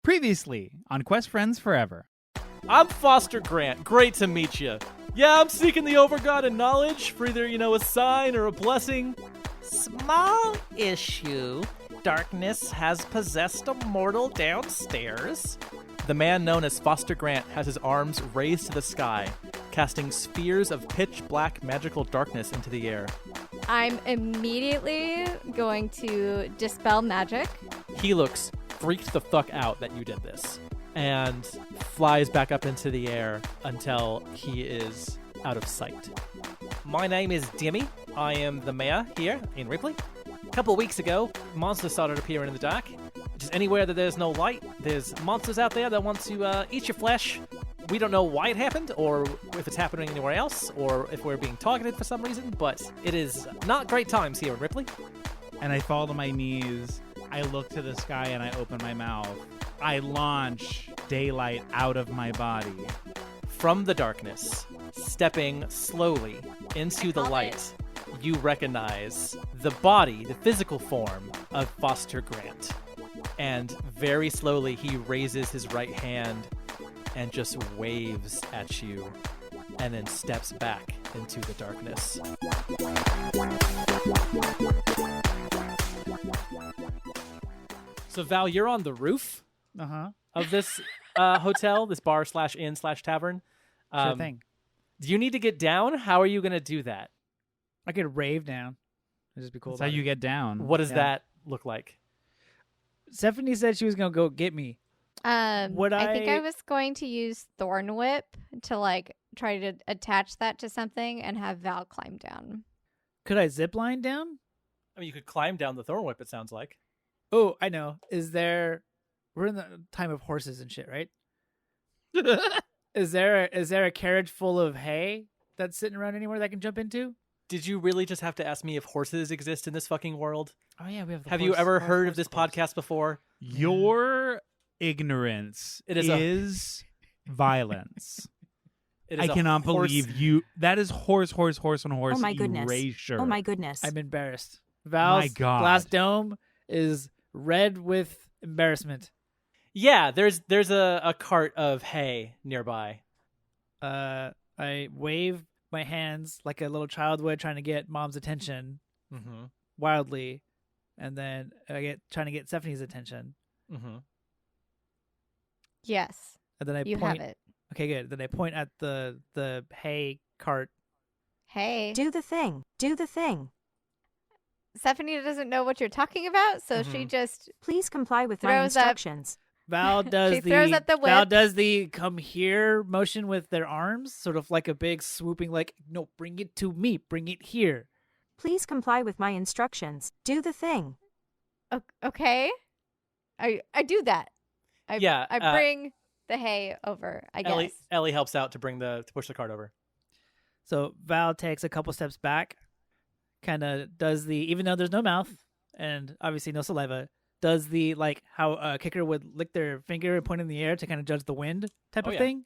Previously on Quest Friends Forever. I'm Foster Grant. Great to meet you. Yeah, I'm seeking the overgod in knowledge for either, a sign or a blessing. Small issue. Darkness has possessed a mortal downstairs. The man known as Foster Grant has his arms raised to the sky, casting spheres of pitch black magical darkness into the air. I'm immediately going to dispel magic. He looks freaked the fuck out that you did this and flies back up into the air until he is out of sight. My name is Dimmy. I am the mayor here in Ripley. A couple of weeks ago, monsters started appearing in the dark. Just anywhere that there's no light, there's monsters out there that want to eat your flesh. We don't know why it happened, or if it's happening anywhere else, or if we're being targeted for some reason, but it is not great times here in Ripley. And I fall to my knees. I look to the sky and I open my mouth. I launch daylight out of my body. From the darkness, stepping slowly into the light, you recognize the body, the physical form of Foster Grant. And very slowly he raises his right hand and just waves at you and then steps back into the darkness. So Val, you're on the roof of this hotel, this bar / inn / tavern. Sure thing. Do you need to get down? How are you going to do that? I could rave down. It'd just be cool. That's how you get down. What does that look like? Stephanie said she was going to go get me. I think I was going to use Thorn Whip to try to attach that to something and have Val climb down. Could I zip line down? I mean, you could climb down the thorn whip, it sounds like. Oh, I know. We're in the time of horses and shit, right? Is there a carriage full of hay that's sitting around anywhere that I can jump into? Did you really just have to ask me if horses exist in this fucking world? Oh yeah, we have. Have you ever heard of this podcast before? Your ignorance is violence. I cannot believe you. That is horse on horse. Oh my goodness. Erasure. Oh my goodness. I'm embarrassed. Val's glass dome is red with embarrassment. Yeah, there's a cart of hay nearby. I wave my hands like a little child would trying to get mom's attention wildly, and then trying to get Stephanie's attention. Yes. And then you point. have it. Okay, good. Then I point at the hay cart. Hey. Do the thing. Do the thing. Stephanie doesn't know what you're talking about, so she just Please comply with my instructions. Val does throws at the whip. Val does the come here motion with their arms, sort of like a big swooping, no, bring it to me, bring it here. Please comply with my instructions. Do the thing. Okay. I do that. I bring the hay over, I guess. Ellie helps out to push the cart over. So Val takes a couple steps back, kind of does even though there's no mouth and obviously no saliva, does the how a kicker would lick their finger and point in the air to kind of judge the wind type of thing,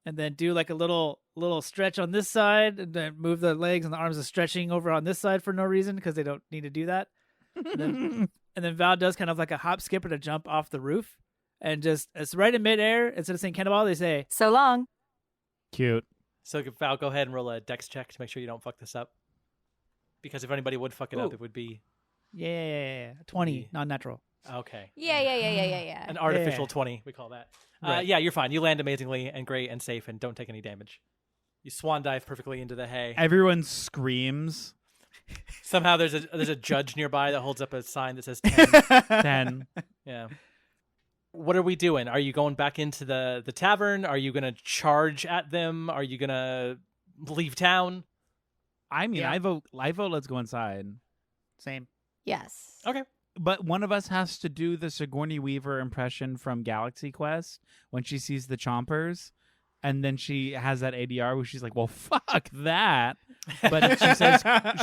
and then do a little stretch on this side, and then move the legs and the arms are stretching over on this side for no reason because they don't need to do that. And then Val does kind of like a hop, skip, and a jump off the roof, and it's right in midair. Instead of saying cannonball, they say so long. Cute. So Val, go ahead and roll a dex check to make sure you don't fuck this up. Because if anybody would fuck it up, it would be... Yeah. 20, non-natural. Okay. Yeah. An artificial 20, we call that. Right. Yeah, you're fine. You land amazingly and great and safe and don't take any damage. You swan dive perfectly into the hay. Everyone screams. Somehow there's a judge nearby that holds up a sign that says 10. 10. Yeah. What are we doing? Are you going back into the tavern? Are you going to charge at them? Are you going to leave town? I mean, I vote let's go inside. Same. Yes. Okay. But one of us has to do the Sigourney Weaver impression from Galaxy Quest when she sees the chompers, and then she has that ADR where she's like, "Well, fuck that," but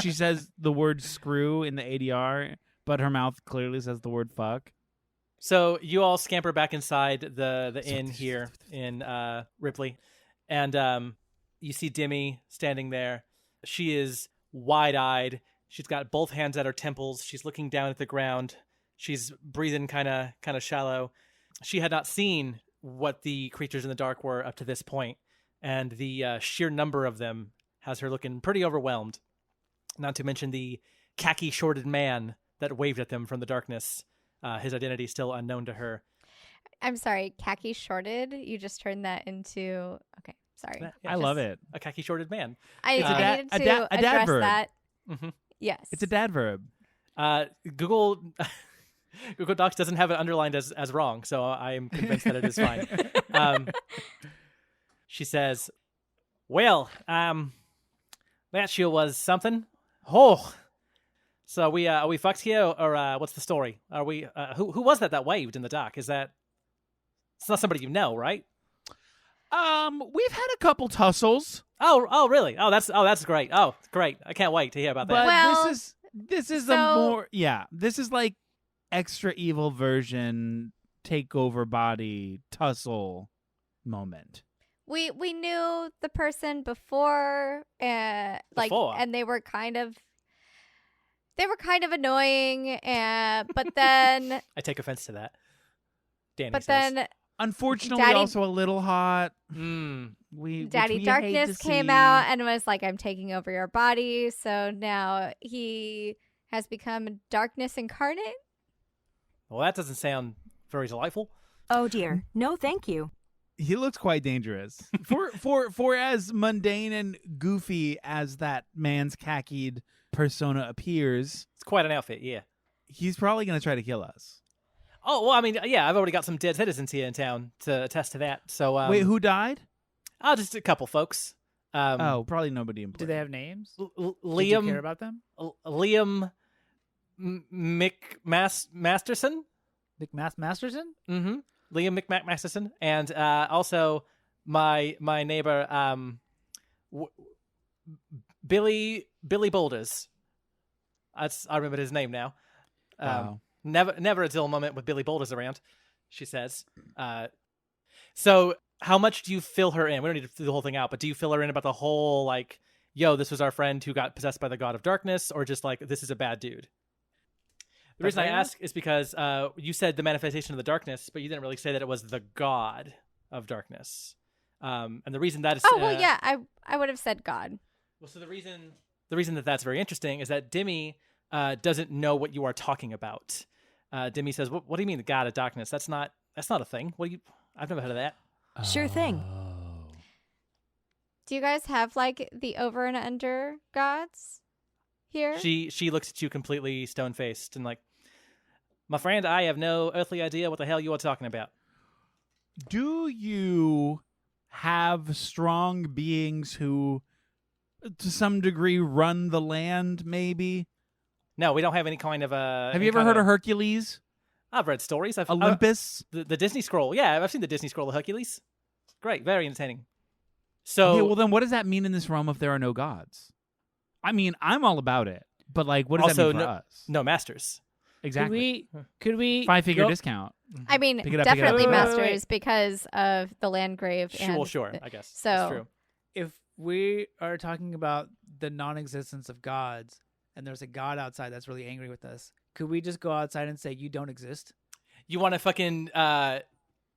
she says the word "screw" in the ADR, but her mouth clearly says the word "fuck." So you all scamper back inside the inn here in Ripley, and you see Dimmy standing there. She is wide-eyed. She's got both hands at her temples. She's looking down at the ground. She's breathing kind of shallow. she had not seen what the creatures in the dark were up to this point, and the sheer number of them has her looking pretty overwhelmed. Not to mention the khaki-shorted man that waved at them from the darkness. His identity still unknown to her. I'm sorry, khaki shorted? You just turned that into... Okay, sorry. Yeah, I love it. A khaki-shorted man. I It's a needed a to dad address verb. that. Mm-hmm. Yes. It's a dad verb. Google Docs doesn't have it underlined as wrong, so I am convinced that it is fine. She says, "Well, that sure was something. Oh, so are we fucked here, or what's the story? Are we who was that waved in the dark? Is that it's not somebody you know, right? We've had a couple tussles, Oh, really? Oh, that's great. Oh, great! I can't wait to hear about that. but Well, this is so- a more this is like extra evil version takeover body tussle moment. We knew the person before, Before? and they were kind of annoying, but then I take offense to that. Danny but says. then Unfortunately, Daddy- also a little hot. Mm. Which Daddy we hate Darkness to came see. out and was like, "I'm taking over your body." So now he has become darkness incarnate. Well, that doesn't sound very delightful. Oh dear. No, thank you. He looks quite dangerous for as mundane and goofy as that man's khakied persona appears. It's quite an outfit, yeah. He's probably going to try to kill us. Oh, well, I mean, yeah, I've already got some dead citizens here in town to attest to that. So, Wait, who died? just a couple folks. Probably nobody Do important. they have names? Did you Liam care about them? Liam McMasterson. Nick Masterson? Mm-hmm. Liam McMasterson, and also my neighbor Billy Boulders. I remember his name now. Wow. Never a dull moment with Billy Boulders around, she says. So how much do you fill her in? We don't need to do the whole thing out, but do you fill her in about the whole, like, yo, this was our friend who got possessed by the god of darkness, or just like, this is a bad dude? The reason I ask is because you said the manifestation of the darkness, but you didn't really say that it was the god of darkness. And the reason that is... Oh well, yeah, I would have said God. Well, so the reason that that's very interesting is that Dimmy doesn't know what you are talking about. Dimmy says, "What do you mean the god of darkness? That's not a thing. I've never heard of that." Sure thing. Oh. Do you guys have like the over and under gods here? She looks at you completely stone faced and like, my friend, I have no earthly idea what the hell you are talking about. Do you have strong beings who, to some degree, run the land, maybe? No, we don't have any kind of Have you ever heard of Hercules? I've read stories. Olympus? The Disney Scroll. Yeah, I've seen the Disney Scroll of Hercules. Great, very entertaining. So, Okay, well then what does that mean in this realm if there are no gods? I mean, I'm all about it, but like, what does that Also, mean for us? no masters. Exactly. Could we 5-figure go- discount. I mean, Pick it up, pick it up. definitely Wait, wait, wait, masters because of the Landgrave. Sure, and I guess. so- That's true. If we are talking about the non-existence of gods and there's a god outside that's really angry with us, could we just go outside and say you don't exist? You want to fucking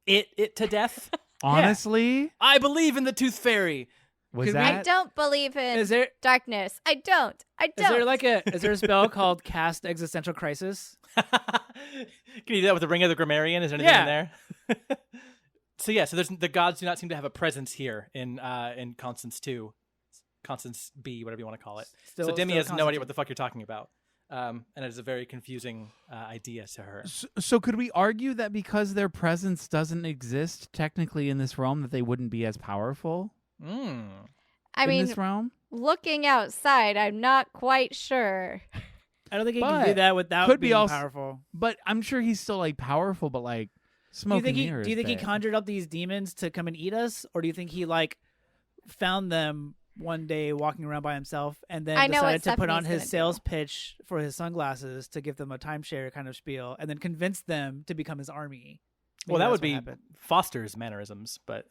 it to death? Honestly, I believe in the Tooth Fairy. was Could we- I that? don't believe in Is there darkness. I don't. is there a spell called cast existential crisis? Can you do that with the Ring of the Grammarian? Is there anything in there? So the gods do not seem to have a presence here in Constance 2. Constance B, whatever you want to call it. So Demi has no idea what the fuck you're talking about. And it is a very confusing idea to her. So could we argue that because their presence doesn't exist technically in this realm that they wouldn't be as powerful I in mean, this realm? looking outside, I'm not quite sure. I don't think he can But do that without could be being also- powerful. But I'm sure he's still like powerful, but like smoke and mirrors. Do you think he there. conjured up these demons to come and eat us, or do you think he like found them one day walking around by himself and then I know what decided to put on Stephanie's his gonna sales pitch for his sunglasses to give them a timeshare kind of spiel, and then convinced them to become his army? Well, Maybe that that's would what be happened. Foster's mannerisms, but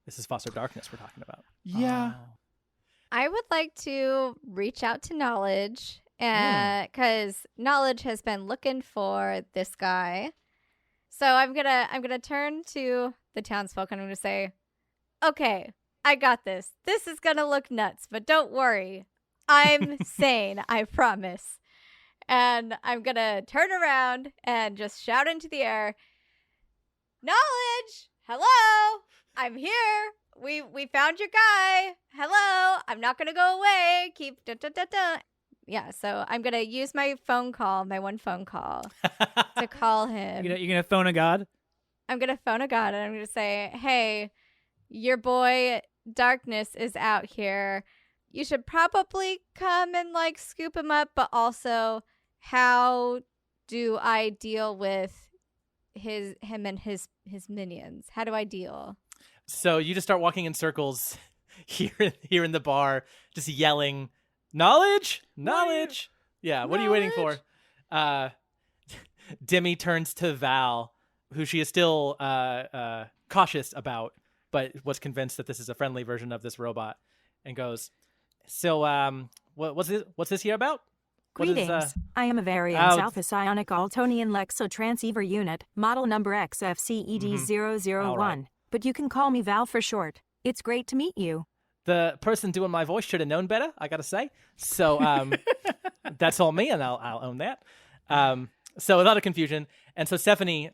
this is Foster Darkness we're talking about. Yeah. Oh. I would like to reach out to Knowledge because Knowledge has been looking for this guy. So I'm gonna turn to the townsfolk and I'm gonna say, okay, I got this. This is gonna look nuts, but don't worry. I'm sane, I promise. And I'm gonna turn around and just shout into the air, Knowledge! Hello! I'm here! We found your guy! Hello! I'm not gonna go away! Keep da-da-da-da. Yeah, so I'm gonna use my phone call, my one phone call, to call him. You're gonna phone a god? I'm gonna phone a god and I'm gonna say, hey, your boy Darkness is out here. You should probably come and like scoop him up, but also, how do I deal with him and his minions? How do I deal? So you just start walking in circles here in the bar, just yelling, "Knowledge! Knowledge!" Yeah, what are you waiting for? Demi turns to Val, who she is still cautious about, but was convinced that this is a friendly version of this robot, and goes, "So, what's this here about?" Greetings. I am a variant Alpha Psionic Altonian Lexotransceiver Unit, model number XFCED001. Right. But you can call me Val for short. It's great to meet you. The person doing my voice should have known better, I gotta say. So that's all me, and I'll own that. So a lot of confusion. And so Stephanie,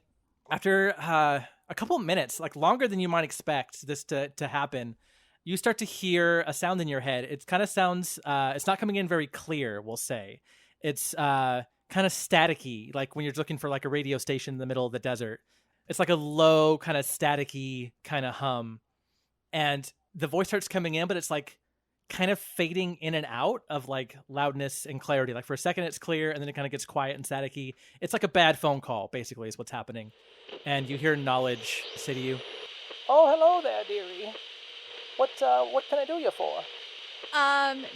after a couple of minutes, like longer than you might expect this to happen, you start to hear a sound in your head. It kind of sounds, it's not coming in very clear, we'll say. It's kind of staticky, like when you're looking for like a radio station in the middle of the desert. It's like a low kind of staticky kind of hum. And the voice starts coming in, but it's like kind of fading in and out of like loudness and clarity. Like for a second it's clear and then it kind of gets quiet and staticky. It's like a bad phone call, basically, is what's happening. And you hear Knowledge say to you, "Oh, hello there, dearie. What can I do you for?"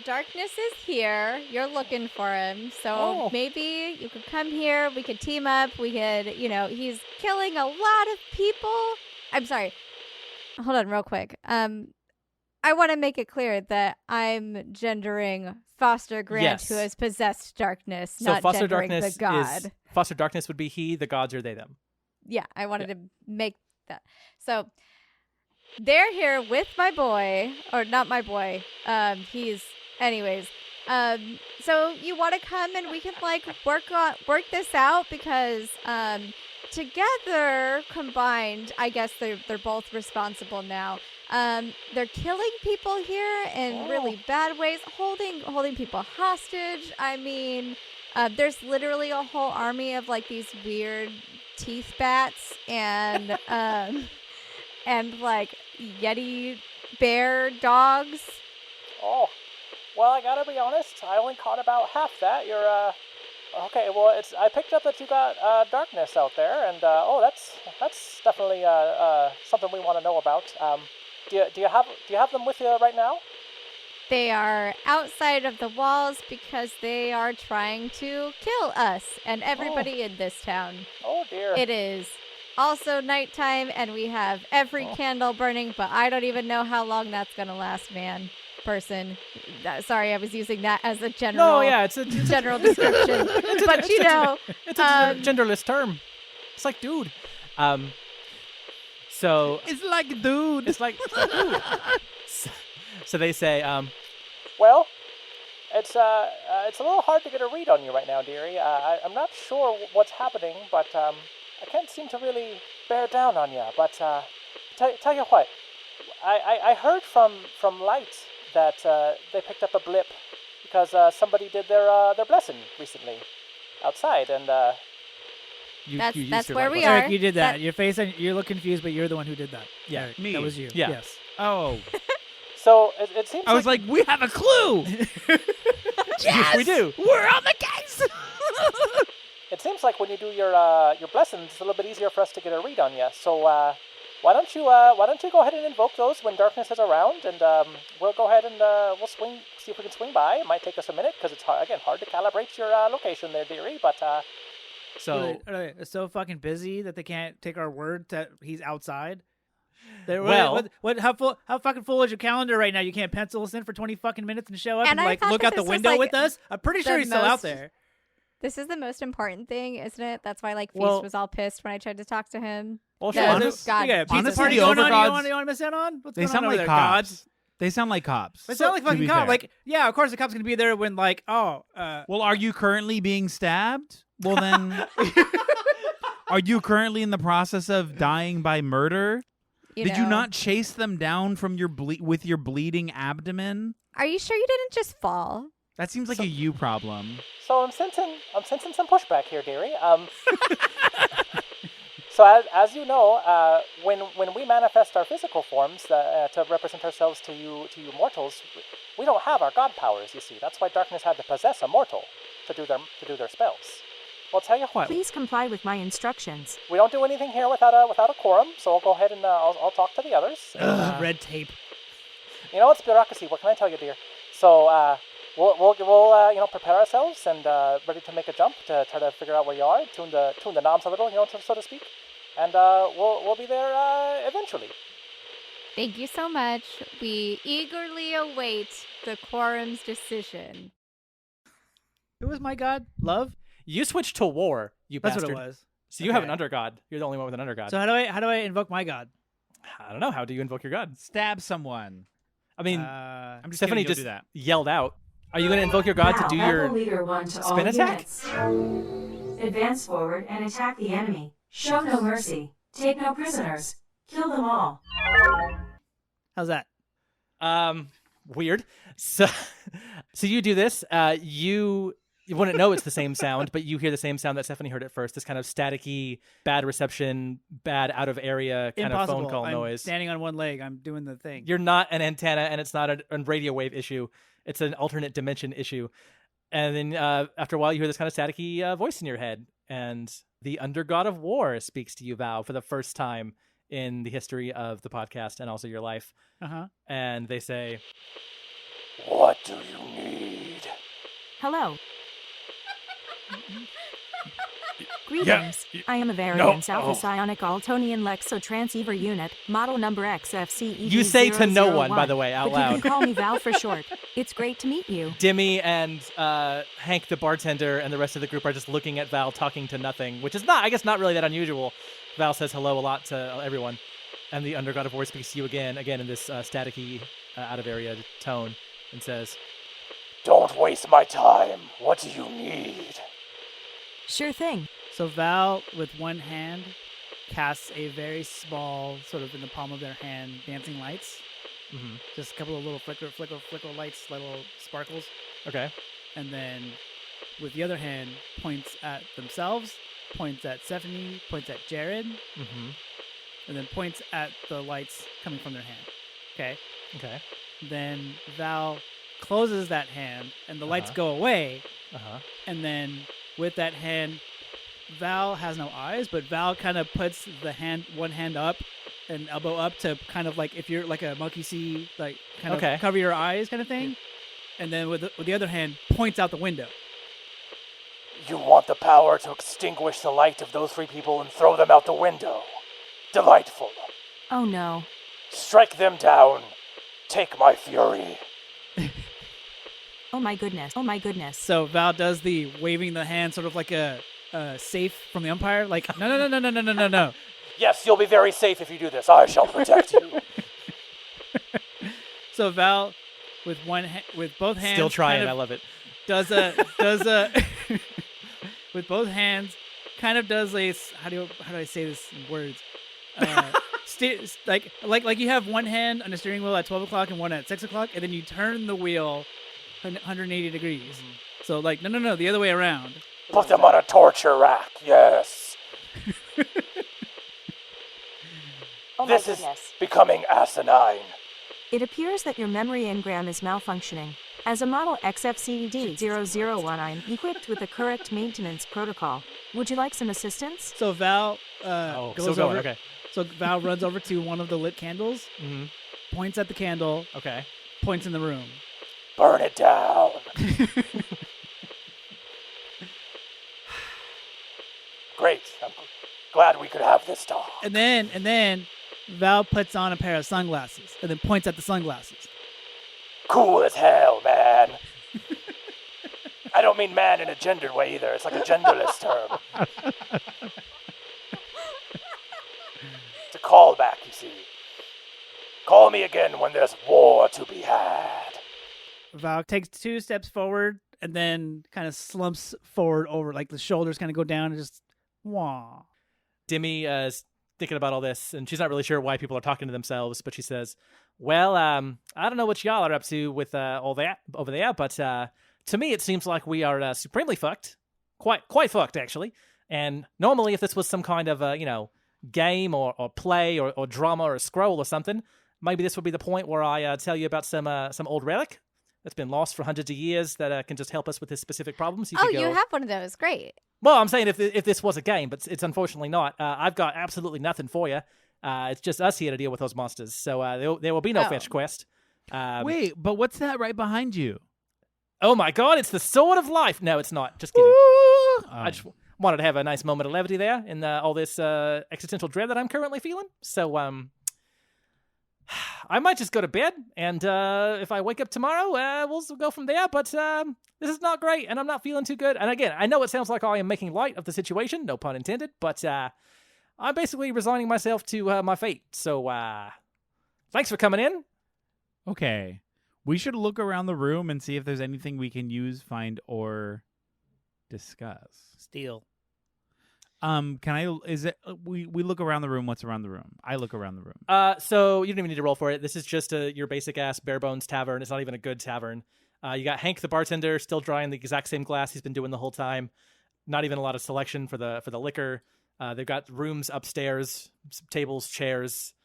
Darkness is here. You're looking for him. So maybe you could come here. We could team up. We could, he's killing a lot of people. I'm sorry. Hold on real quick. I want to make it clear that I'm gendering Foster Grant, Yes. who has possessed darkness, So not Foster gendering Darkness the god. Foster Darkness would be he, the gods are they, them. Yeah, I wanted to make that. So they're here with my boy, or not my boy. Anyways. So you want to come and we can like work this out because together combined, I guess they're both responsible now. They're killing people here in really bad ways, holding people hostage. I mean, there's literally a whole army of like these weird teeth bats and like Yeti bear dogs. Oh, well, I gotta be honest. I only caught about half that. You're okay. Well, I picked up that you got Darkness out there, and that's definitely something we want to know about. Do you have them with you right now? They are outside of the walls because they are trying to kill us and everybody in this town. Oh dear. It is also nighttime, and we have every candle burning, but I don't even know how long that's gonna last, person. Sorry, I was using that as a general. No, yeah, it's a general description. But it's a genderless term. It's like dude. So It's like, dude. it's like dude. So they say, well, it's a little hard to get a read on you right now, dearie. I'm not sure what's happening, but I can't seem to really bear down on you. But tell you what, I heard from Light that they picked up a blip because somebody did their blessing recently outside, and that's where we Eric, are. you did that. Your face, you look confused, but you're the one who did that. Yeah, Eric, me. That was you. Yeah. Yes. Oh. so it seems I was like, we have a clue. Yes, we do. We're on the case. It seems like when you do your blessings, it's a little bit easier for us to get a read on you. So why don't you go ahead and invoke those when Darkness is around, and we'll go ahead and we'll see if we can swing by. It might take us a minute because it's hard to calibrate your location there, dearie. But so Are they so fucking busy that they can't take our word that he's outside? How fucking full is your calendar right now? You can't pencil us in for 20 fucking minutes and show up and I like thought look that out the this was, window like, with us? I'm pretty sure he's still out there. This is the most important thing, isn't it? That's why Feast Well- was all pissed when I tried to talk to him. Well, No, sure. honest- God. You got a pizza Honestly, party the going on? overgods- You want to miss out on? What's They going sound on over like there, cops. gods? They sound like cops. They sound like to be fucking cops. fair. Like, yeah, of course the cops gonna be there when Well, are you currently being stabbed? Well, then, are you currently in the process of dying by murder? Did you know. not chase them down from your with your bleeding abdomen? Are you sure you didn't just fall? That seems like a you problem. So I'm sensing some pushback here, dearie. So as you know, when we manifest our physical forms to represent ourselves to you mortals, we don't have our god powers. You see, that's why darkness had to possess a mortal to do their spells. Well, I'll tell you what. Please comply with my instructions. We don't do anything here without a quorum. So I'll go ahead and I'll talk to the others. Ugh, red tape. You know, it's bureaucracy. What can I tell you, dear? So we'll prepare ourselves and ready to make a jump to try to figure out where you are, tune the knobs a little, so to speak, and we'll be there eventually. Thank you so much. We eagerly await the quorum's decision. Who was my god? Love. You switched to war, you That's bastard. what it was. So you have an Okay. undergod. You're the only one with an undergod. So how do I invoke my god? I don't know. How do you invoke your god? Stab someone. I mean, I'm just Stephanie kidding, just don't do that. yelled out. Are you going to invoke your god to do your leader 1 to spin attack? Advance forward and attack the enemy. Show no mercy. Take no prisoners. Kill them all. How's that? Weird. So you do this. You wouldn't know it's the same sound, but you hear the same sound that Stephanie heard at first. This kind of staticky, bad reception, bad out of area kind Impossible. of phone call I'm noise. standing on one leg. I'm doing the thing. You're not an antenna, and it's not a radio wave issue. It's an alternate dimension issue. And then after a while, you hear this kind of staticky voice in your head, and the undergod of war speaks to you, Val, for the first time in the history of the podcast and also your life. Uh-huh. And they say, "What do you need?" Hello. Greetings. I am a variance Alpha Psionic Altonian Lexotransceiver Unit, model number XFCED. You say to no one, by the way, out but loud. You can call me Val for short. It's great to meet you. Dimmy and Hank, the bartender, and the rest of the group are just looking at Val, talking to nothing, which is not really that unusual. Val says hello a lot to everyone, and the undergod of war speaks to you again in this staticky, out of area tone, and says, "Don't waste my time. What do you need?" Sure thing. So Val, with one hand, casts a very small, sort of in the palm of their hand, dancing lights. Mm-hmm. Just a couple of little flicker lights, little sparkles. Okay. And then with the other hand, points at themselves, points at Stephanie, points at Jared, Mm-hmm. and then points at the lights coming from their hand. Okay? Okay. Then Val closes that hand, and the lights Uh-huh. go away. Uh-huh. And then with that hand, Val has no eyes, but Val kind of puts one hand up and elbow up to kind of like if you're like a monkey see, like kind Okay. of cover your eyes kind of thing. And then with the other hand, points out the window. You want the power to extinguish the light of those three people and throw them out the window. Delightful. Oh no. Strike them down. Take my fury. Oh my goodness. Oh my goodness. So Val does the waving the hand, sort of like a safe from the umpire, like no. Yes, you'll be very safe if you do this. I shall protect you. So Val, with with both hands, Still trying. kind of I love it. does a with both hands, kind of does a how do I say this in words? Like you have one hand on the steering wheel at 12 o'clock and one at 6 o'clock, and then you turn the wheel 180 degrees. So like no, the other way around. Put them on a torture rack. Yes. Oh This is becoming asinine. It appears that your memory engram is malfunctioning. As a model XFCD0019 equipped with the correct maintenance protocol, would you like some assistance? So Val Still goes going. over. Okay. So Val runs over to one of the lit candles, Mm-hmm. points at the candle, Okay. points in the room. Burn it down. Great. I'm glad we could have this talk. And then Val puts on a pair of sunglasses and then points at the sunglasses. Cool as hell, man. I don't mean man in a gendered way either. It's like a genderless term. It's a callback, you see. Call me again when there's war to be had. Val takes 2 steps forward and then kind of slumps forward over, like the shoulders kind of go down and just, wah. Dimmy is thinking about all this, and she's not really sure why people are talking to themselves, but she says, well, I don't know what y'all are up to with all that over there, but to me it seems like we are supremely fucked. Quite fucked, actually. And normally if this was some kind of, game or play or drama or a scroll or something, maybe this would be the point where I tell you about some old relic that's been lost for hundreds of years that can just help us with this specific problem. So you have one of those. Great. Well, I'm saying if this was a game, but it's unfortunately not. I've got absolutely nothing for you. It's just us here to deal with those monsters. So there will be no fetch quest. Wait, but what's that right behind you? Oh my god, it's the sword of life. No, it's not. Just kidding. I just wanted to have a nice moment of levity there in all this existential dread that I'm currently feeling. So I might just go to bed, and if I wake up tomorrow, we'll go from there. But this is not great, and I'm not feeling too good. And again, I know it sounds like I am making light of the situation, no pun intended, but I'm basically resigning myself to my fate. So thanks for coming in. Okay. We should look around the room and see if there's anything we can use, find, or discuss. Steal. We look around the room? What's around the room? I look around the room. So you don't even need to roll for it. This is just your basic ass bare bones tavern. It's not even a good tavern. You got Hank the bartender still drying the exact same glass he's been doing the whole time. Not even a lot of selection for the liquor. They've got rooms upstairs, tables, chairs.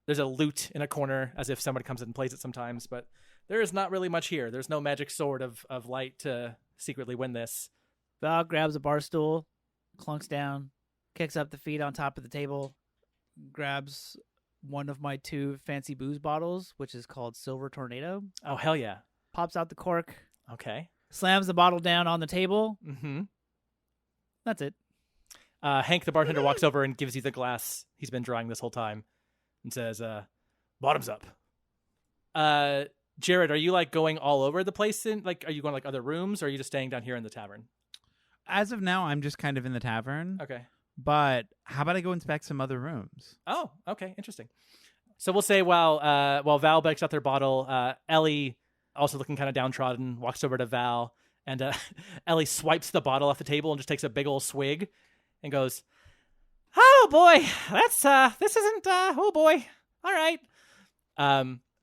There's a lute in a corner as if somebody comes in and plays it sometimes, but there is not really much here. There's no magic sword of light to secretly win this. Val grabs a bar stool, clunks down, kicks up the feet on top of the table, grabs one of my 2 fancy booze bottles, which is called Silver Tornado. Oh, hell yeah. Pops out the cork. Okay. Slams the bottle down on the table. Mm-hmm. That's it. Hank, the bartender, walks over and gives you the glass he's been drying this whole time and says, bottoms up. Jared, are you going all over the place? Are you going other rooms, or are you just staying down here in the tavern? As of now, I'm just kind of in the tavern. Okay. But how about I go inspect some other rooms? Oh, okay. Interesting. So we'll say while Val breaks out their bottle, Ellie, also looking kind of downtrodden, walks over to Val, and Ellie swipes the bottle off the table and just takes a big old swig and goes, oh boy, this isn't, oh boy. All right.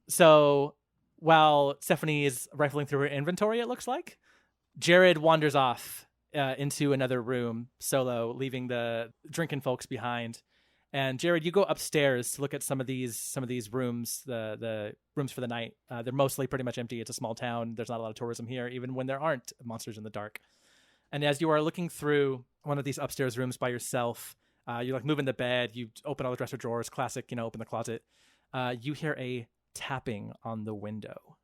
So while Stephanie is rifling through her inventory, it looks like, Jared wanders off into another room solo, leaving the drinking folks behind. And Jared, you go upstairs to look at some of these rooms, the rooms for the night. They're mostly pretty much empty. It's a small town. There's not a lot of tourism here, even when there aren't monsters in the dark. And as you are looking through one of these upstairs rooms by yourself, you're moving the bed, you open all the dresser drawers, classic, open the closet. You hear a tapping on the window,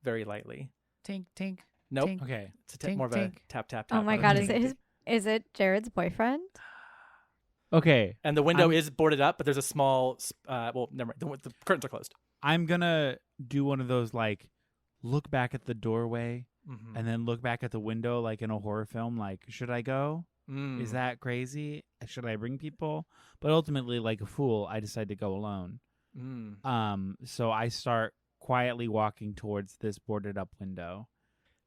very lightly. Tink, tink. Nope. Tink. Okay. It's more of a tap, tap, tap. Oh my god, is it Jared's boyfriend? Okay. And the window is boarded up, but there's a small, well, never mind. The curtains are closed. I'm going to do one of those, look back at the doorway and then look back at the window like in a horror film. Should I go? Is that crazy? Should I bring people? But ultimately, like a fool, I decide to go alone. So I start quietly walking towards this boarded up window.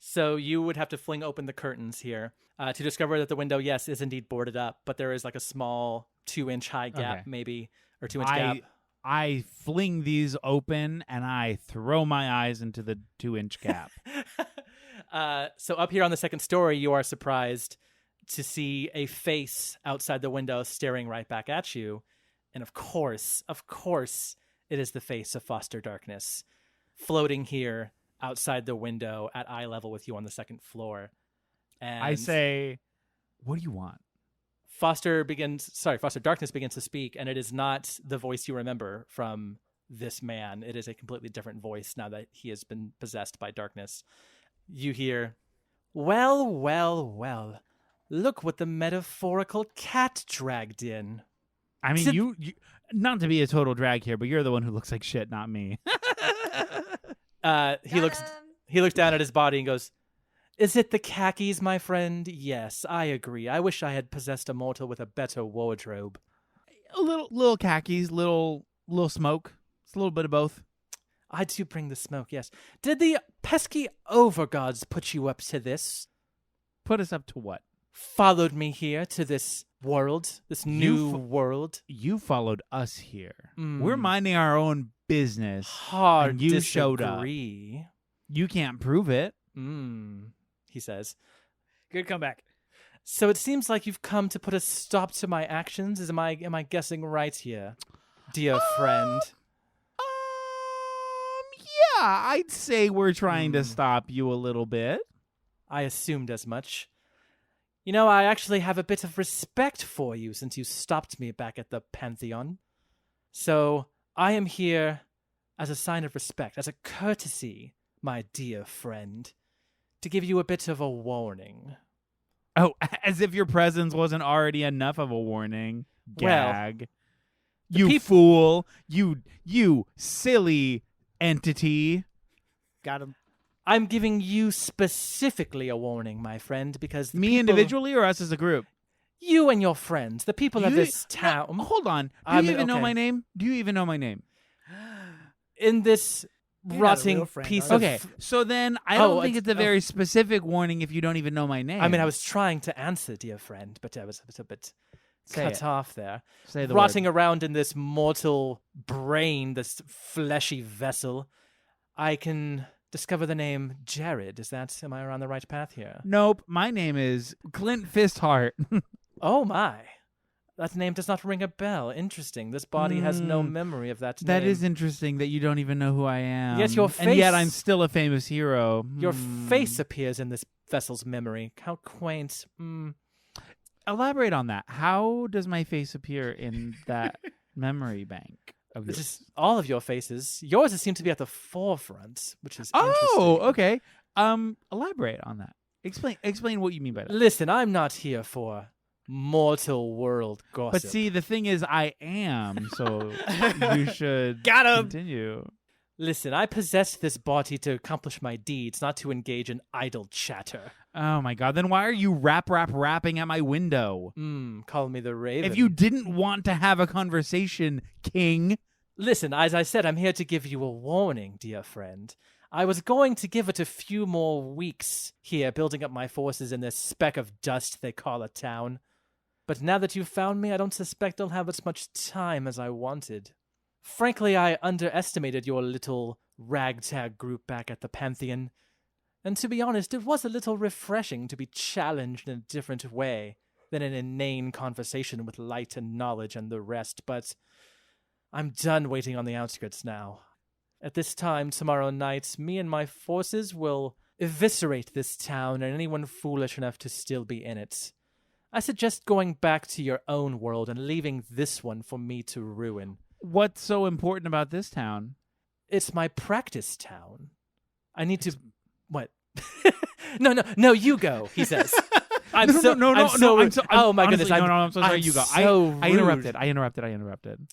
So you would have to fling open the curtains here to discover that the window, yes, is indeed boarded up, but there is a small 2-inch high gap, maybe, or 2-inch gap. I fling these open and I throw my eyes into the 2-inch gap. So up here on the second story, you are surprised to see a face outside the window staring right back at you. And of course, it is the face of Foster Darkness floating here outside the window at eye level with you on the second floor. And I say, what do you want? Foster Darkness begins to speak, and it is not the voice you remember from this man. It is a completely different voice now that he has been possessed by darkness. You hear, well, look what the metaphorical cat dragged in. I mean, you not to be a total drag here, but you're the one who looks like shit, not me. He looks down at his body and goes, Is it the khakis, my friend? Yes, I agree. I wish I had possessed a mortal with a better wardrobe. A little khakis, little smoke. It's a little bit of both. I do bring the smoke, yes. Did the pesky overgods put you up to this? Put us up to what? Followed me here to this world, this new world. You followed us here. Mm. We're minding our own business. Hard and you disagree. showed up. You can't prove it. He says. Good comeback. So it seems like you've come to put a stop to my actions. Am I guessing right here, dear friend? Yeah, I'd say we're trying to stop you a little bit. I assumed as much. You know, I actually have a bit of respect for you since you stopped me back at the Pantheon. So I am here as a sign of respect, as a courtesy, my dear friend, to give you a bit of a warning. Oh, as if your presence wasn't already enough of a warning. Gag. Well, you fool. You silly entity. Got him. I'm giving you specifically a warning, my friend, because Me individually or us as a group? You and your friends, the people of this town. No, hold on. Do you even know my name? Do you even know my name? In this rotting piece of... Okay, so then I don't think it's a very specific warning if you don't even know my name. I mean, I was trying to answer, dear friend, but I was a bit cut off there. Say the Rotting word. around in this mortal brain, this fleshy vessel, I can discover the name Jared. Am I on the right path here? Nope, my name is Clint Fistheart. Oh my. That name does not ring a bell. Interesting. This body has no memory of that name. That is interesting that you don't even know who I am. Yet your face... And yet I'm still a famous hero. Your face appears in this vessel's memory. How quaint. Elaborate on that. How does my face appear in that memory bank? It's just all of your faces. Yours seem to be at the forefront, which is interesting. Oh, okay. Elaborate on that. Explain what you mean by that. Listen, I'm not here for mortal world gossip. But see, the thing is, I am, so you should continue. Listen, I possess this body to accomplish my deeds, not to engage in idle chatter. Oh my god, then why are you rapping at my window? Call me the Raven. If you didn't want to have a conversation, King. Listen, as I said, I'm here to give you a warning, dear friend. I was going to give it a few more weeks here, building up my forces in this speck of dust they call a town. But now that you've found me, I don't suspect I'll have as much time as I wanted. Frankly, I underestimated your little ragtag group back at the Pantheon. And to be honest, it was a little refreshing to be challenged in a different way than an inane conversation with light and knowledge and the rest, but I'm done waiting on the outskirts now. At this time tomorrow night, me and my forces will eviscerate this town and anyone foolish enough to still be in it. I suggest going back to your own world and leaving this one for me to ruin. What's so important about this town? It's my practice town. I need to... What? No, you go, he says. Oh my goodness. I'm so sorry, you go. I interrupted.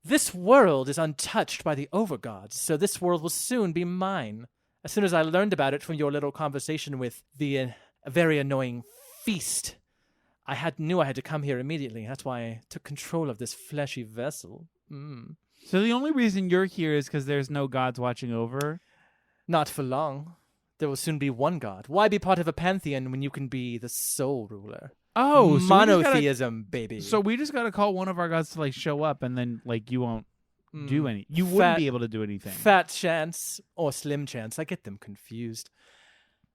This world is untouched by the overgods, so this world will soon be mine. As soon as I learned about it from your little conversation with the very annoying Feast, I knew I had to come here immediately. That's why I took control of this fleshy vessel. So the only reason you're here is because there's no gods watching over? Not for long. There will soon be one god. Why be part of a pantheon when you can be the sole ruler? Oh, monotheism, baby. So we just gotta call one of our gods to show up, and then you won't do any. You wouldn't be able to do anything. Fat chance or slim chance. I get them confused.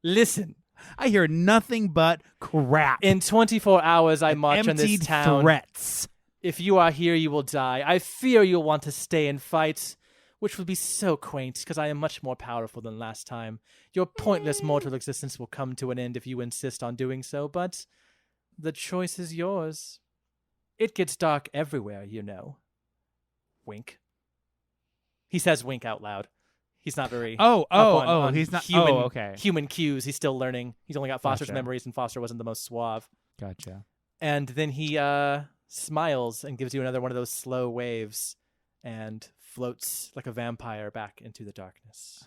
Listen, I hear nothing but crap. In 24 hours, I march on this town. Threats. If you are here, you will die. I fear you'll want to stay and fight, which will be so quaint because I am much more powerful than last time. Your pointless mortal existence will come to an end if you insist on doing so, but the choice is yours. It gets dark everywhere, you know. Wink. He says wink out loud. He's not very he's not human cues. He's still learning. He's only got Foster's Gotcha. memories, and Foster wasn't the most suave. Gotcha. And then he smiles and gives you another one of those slow waves and floats like a vampire back into the darkness.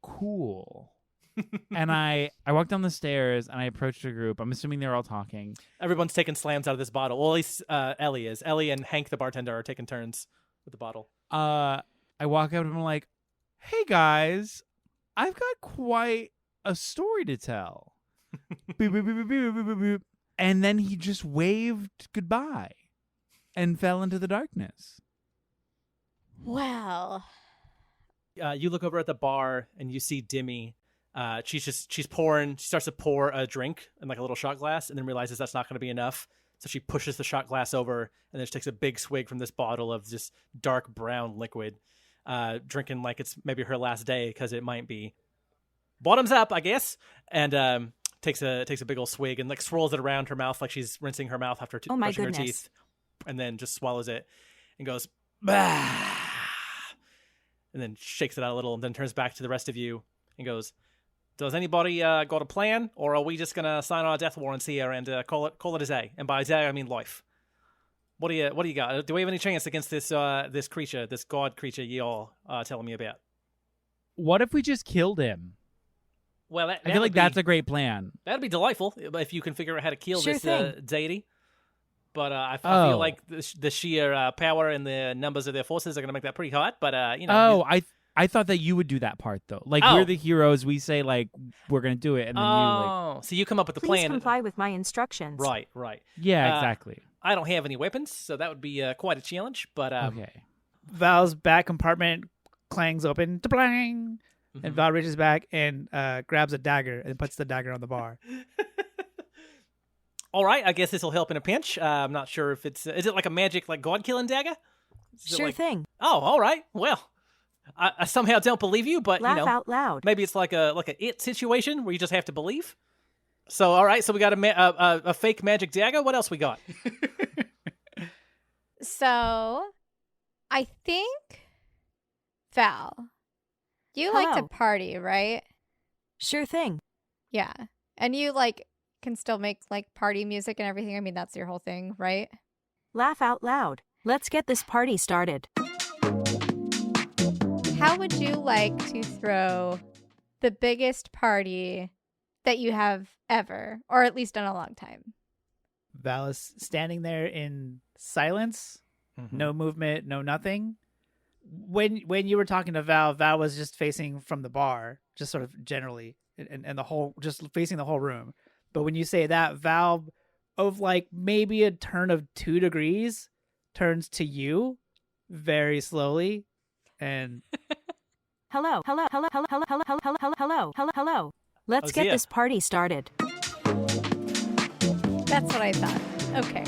Cool. And I walked down the stairs and I approached a group. I'm assuming they're all talking. Everyone's taking slams out of this bottle. Well, at least Ellie is. Ellie and Hank, the bartender, are taking turns with the bottle. I walk up and I'm like, "Hey guys, I've got quite a story to tell." Boop, boop, boop, boop, boop, boop, boop, boop. And then he just waved goodbye and fell into the darkness. Well, You look over at the bar and you see Dimmy. She starts to pour a drink in like a little shot glass and then realizes that's not going to be enough. So she pushes the shot glass over and then she takes a big swig from this bottle of this dark brown liquid, drinking like it's maybe her last day because it might be. Bottoms up, I guess. And takes a big old swig and like swirls it around her mouth like she's rinsing her mouth after brushing her teeth, and then just swallows it and goes, bah! And then shakes it out a little and then turns back to the rest of you and goes, "Does anybody got a plan, or are we just gonna sign our death warrants here and call it a day? And by day I mean life. What do you got? Do we have any chance against this creature, this god creature you're telling me about?" What if we just killed him? Well, I feel like that's a great plan. That'd be delightful if you can figure out how to kill Sure this thing. deity. But I feel like the sheer power and the numbers of their forces are going to make that pretty hard. But I thought that you would do that part though. Like we're the heroes. We say like we're gonna do it, and then you like. So you come up with the Please plan. comply with my instructions. Right. Yeah, exactly. I don't have any weapons, so that would be quite a challenge. But Okay. Val's back compartment clangs open, blang, and Val reaches back and grabs a dagger and puts the dagger on the bar. All right, I guess this will help in a pinch. I'm not sure if it's is it like a magic like god killing dagger? Sure thing. Oh, all right. Well, I somehow don't believe you, but Laugh out loud. maybe it's like a it situation where you just have to believe. So all right, so we got a fake magic dagger. What else we got? so I think Val, you like to Hello. party, right? Sure thing. Yeah, and you like can still make like party music and everything. I mean, that's your whole thing, right? Laugh out loud. Let's get this party started. How would you like to throw the biggest party that you have ever, or at least in a long time? Val is standing there in silence, no movement, no nothing. When you were talking to Val was just facing from the bar, just sort of generally, and the whole, just facing the whole room. But when you say that, Val, of like maybe a turn of 2 degrees, turns to you very slowly, and Hello. Let's get Ozia. this party started. That's what I thought. Okay.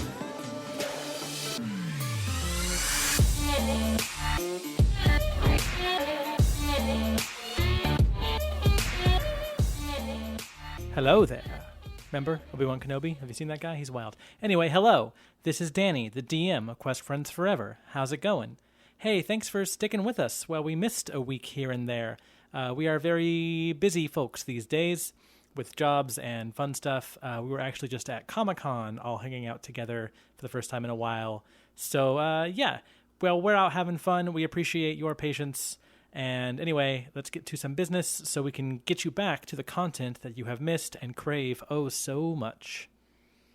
Hello there. Remember Obi-Wan Kenobi? Have you seen that guy? He's wild. Anyway, hello. This is Danny, the DM of Quest Friends Forever. How's it going? Hey, thanks for sticking with us. Well, we missed a week here and there. We are very busy folks these days with jobs and fun stuff. We were actually just at Comic-Con all hanging out together for the first time in a while. So, yeah. Well, we're out having fun. We appreciate your patience. And anyway, let's get to some business so we can get you back to the content that you have missed and crave oh so much.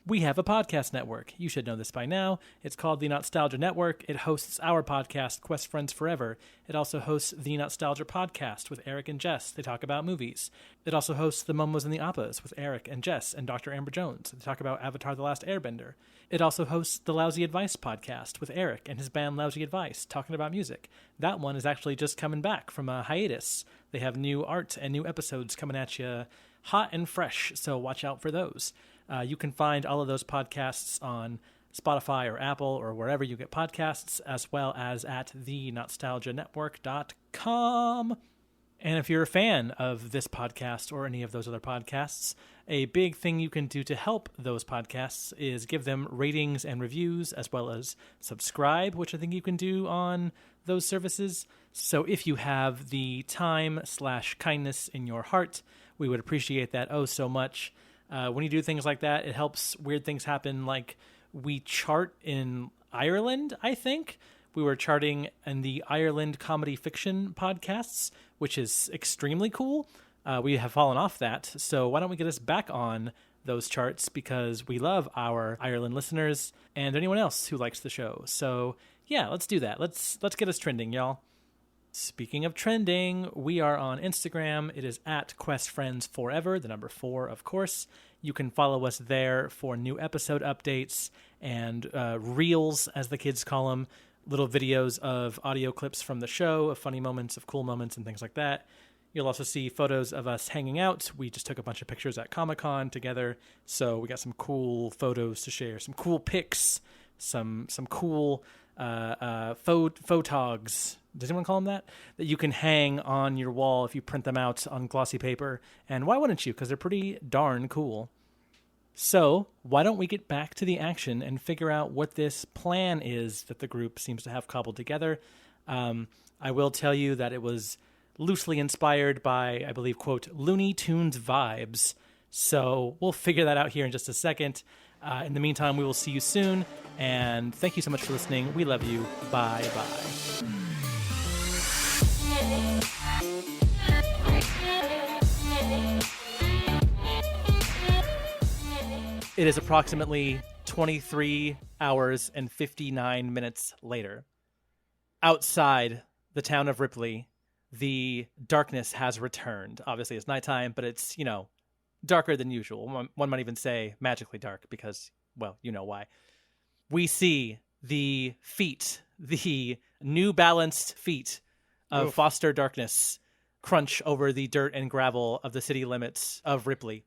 We have a podcast network. You should know this by now. It's called the Nostalgia Network. It hosts our podcast, Quest Friends Forever. It also hosts the Nostalgia Podcast with Eric and Jess. They talk about movies. It also hosts the Momos and the Appas with Eric and Jess and Dr. Amber Jones. They talk about Avatar: The Last Airbender. It also hosts the Lousy Advice Podcast with Eric and his band Lousy Advice, talking about music. That one is actually just coming back from a hiatus. They have new art and new episodes coming at you hot and fresh, so watch out for those. You can find all of those podcasts on Spotify or Apple or wherever you get podcasts, as well as at thenostalgianetwork.com. And if you're a fan of this podcast or any of those other podcasts, a big thing you can do to help those podcasts is give them ratings and reviews, as well as subscribe, which I think you can do on those services. So if you have the time/kindness in your heart, we would appreciate that oh so much. When you do things like that, it helps weird things happen. Like we chart in Ireland, I think. We were charting in the Ireland comedy fiction podcasts, which is extremely cool. we have fallen off that. So why don't we get us back on those charts, because we love our Ireland listeners and anyone else who likes the show. So yeah, let's do that. Let's get us trending, y'all. Speaking of trending, we are on Instagram. It is at QuestFriendsForever, the number 4, of course. You can follow us there for new episode updates and reels, as the kids call them, little videos of audio clips from the show, of funny moments, of cool moments, and things like that. You'll also see photos of us hanging out. We just took a bunch of pictures at Comic-Con together, so we got some cool photos to share, some cool pics, some cool photogs. Does anyone call them that? That you can hang on your wall if you print them out on glossy paper. And why wouldn't you? Because they're pretty darn cool. So why don't we get back to the action and figure out what this plan is that the group seems to have cobbled together. I will tell you that it was loosely inspired by, I believe, quote, Looney Tunes vibes. So we'll figure that out here in just a second. In the meantime, we will see you soon. And thank you so much for listening. We love you. Bye-bye. It is approximately 23 hours and 59 minutes later. Outside the town of Ripley, the darkness has returned. Obviously, it's nighttime, but it's, darker than usual. One might even say magically dark because, well, you know why. We see the feet, the New Balanced feet of Foster Darkness crunch over the dirt and gravel of the city limits of Ripley,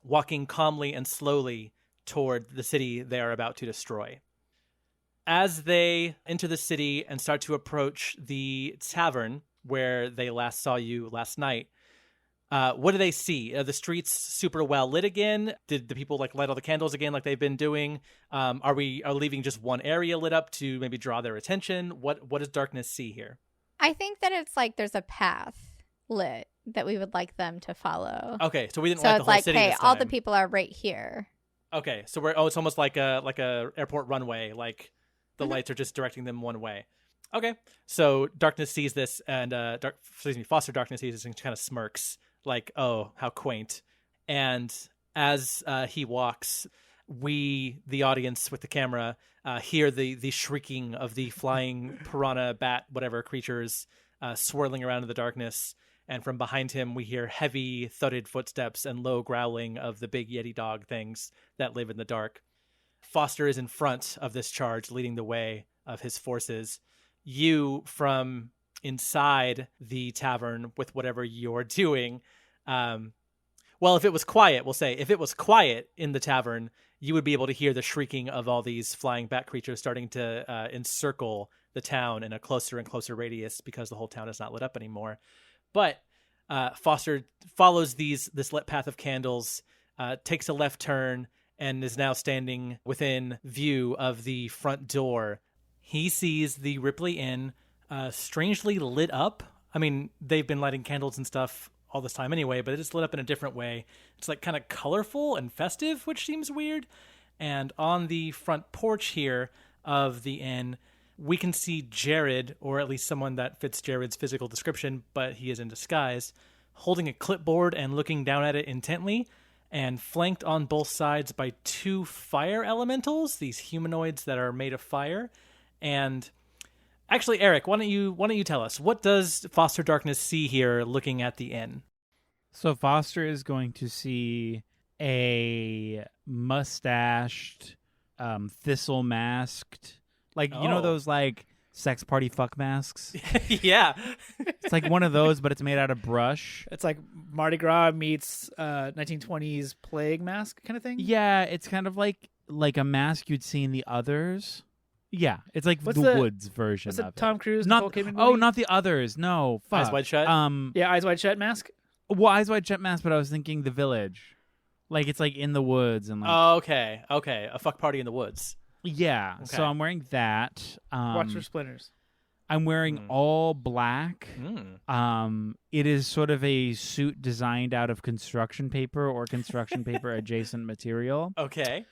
walking calmly and slowly toward the city they are about to destroy. As they enter the city and start to approach the tavern where they last saw you last night, what do they see? Are the streets super well lit again? Did the people light all the candles again like they've been doing? Are leaving just one area lit up to maybe draw their attention? What does Darkness see here? I think that it's like there's a path lit that we would like them to follow. Okay, so we didn't so light the it's whole like, city hey, this all the time. people are right here. Okay, so it's almost like a airport runway, like the lights are just directing them one way. Okay, so Darkness sees this, and Foster Darkness sees this and kind of smirks, like, oh, how quaint. And as he walks, we, the audience with the camera, hear the shrieking of the flying piranha, bat, whatever creatures swirling around in the darkness. And from behind him, we hear heavy, thudded footsteps and low growling of the big Yeti dog things that live in the dark. Foster is in front of this charge, leading the way of his forces. You, from inside the tavern with whatever you're doing, well, if it was quiet, we'll say, if it was quiet in the tavern, you would be able to hear the shrieking of all these flying bat creatures starting to encircle the town in a closer and closer radius because the whole town is not lit up anymore. But Foster follows this lit path of candles, takes a left turn, and is now standing within view of the front door. He sees the Ripley Inn strangely lit up. I mean, they've been lighting candles and stuff all this time anyway, but it is lit up in a different way. It's like kind of colorful and festive, which seems weird. And on the front porch here of the inn, we can see Jared, or at least someone that fits Jared's physical description, but he is in disguise, holding a clipboard and looking down at it intently, and flanked on both sides by 2 fire elementals, these humanoids that are made of fire. And actually, Eric, why don't you tell us, what does Foster Darkness see here looking at the inn? So Foster is going to see a mustached, thistle masked, like, you know those like sex party fuck masks? Yeah. It's like one of those, but it's made out of brush. It's like Mardi Gras meets 1920s plague mask kind of thing. Yeah, it's kind of like a mask you'd see in The Others. Yeah, it's like What's the the- Woods version What's of it? Tom Cruise, Not Nicole Kidman oh, movie? not The Others. No, fuck. Eyes Wide Shut? Yeah, Eyes Wide Shut mask. Well, Eyes Wide Shut mask, but I was thinking The Village. Like it's like in the woods and like Oh, okay. A fuck party in the woods. yeah. Okay. So I'm wearing that. Watch for splinters. I'm wearing all black. It is sort of a suit designed out of construction paper or construction paper adjacent material. Okay.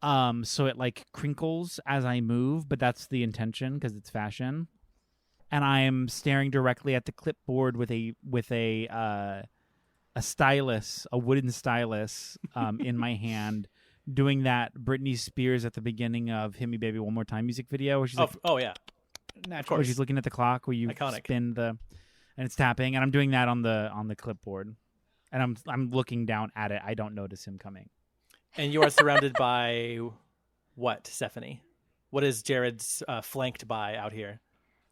So it like crinkles as I move, but that's the intention because it's fashion. And I am staring directly at the clipboard with a a wooden stylus, in my hand, doing that Britney Spears at the beginning of "Hit Me Baby One More Time" music video, where she's like, yeah, of where course. she's looking at the clock, where you Iconic. spin and it's tapping, and I'm doing that on the clipboard, and I'm looking down at it. I don't notice him coming. And you are surrounded by what, Stephanie? What is Jared's flanked by out here?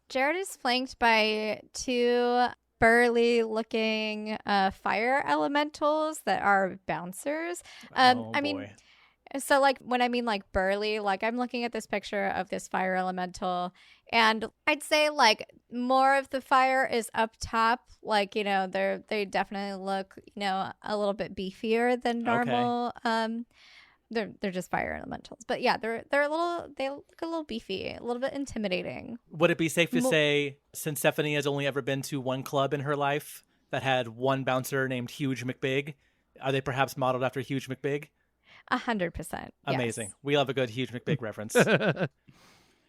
Jared is flanked by 2 burly-looking fire elementals that are bouncers. I mean, so like when I mean like burly, like I'm looking at this picture of this fire elemental, and I'd say like more of the fire is up top. Like, you know, they definitely look, you know, a little bit beefier than normal. They're just fire elementals, but yeah, they look a little beefy, a little bit intimidating. Would it be safe to say, since Stephanie has only ever been to one club in her life that had one bouncer named Huge McBig, are they perhaps modeled after Huge McBig? 100%. Amazing. Yes. We love a good Huge McBig reference.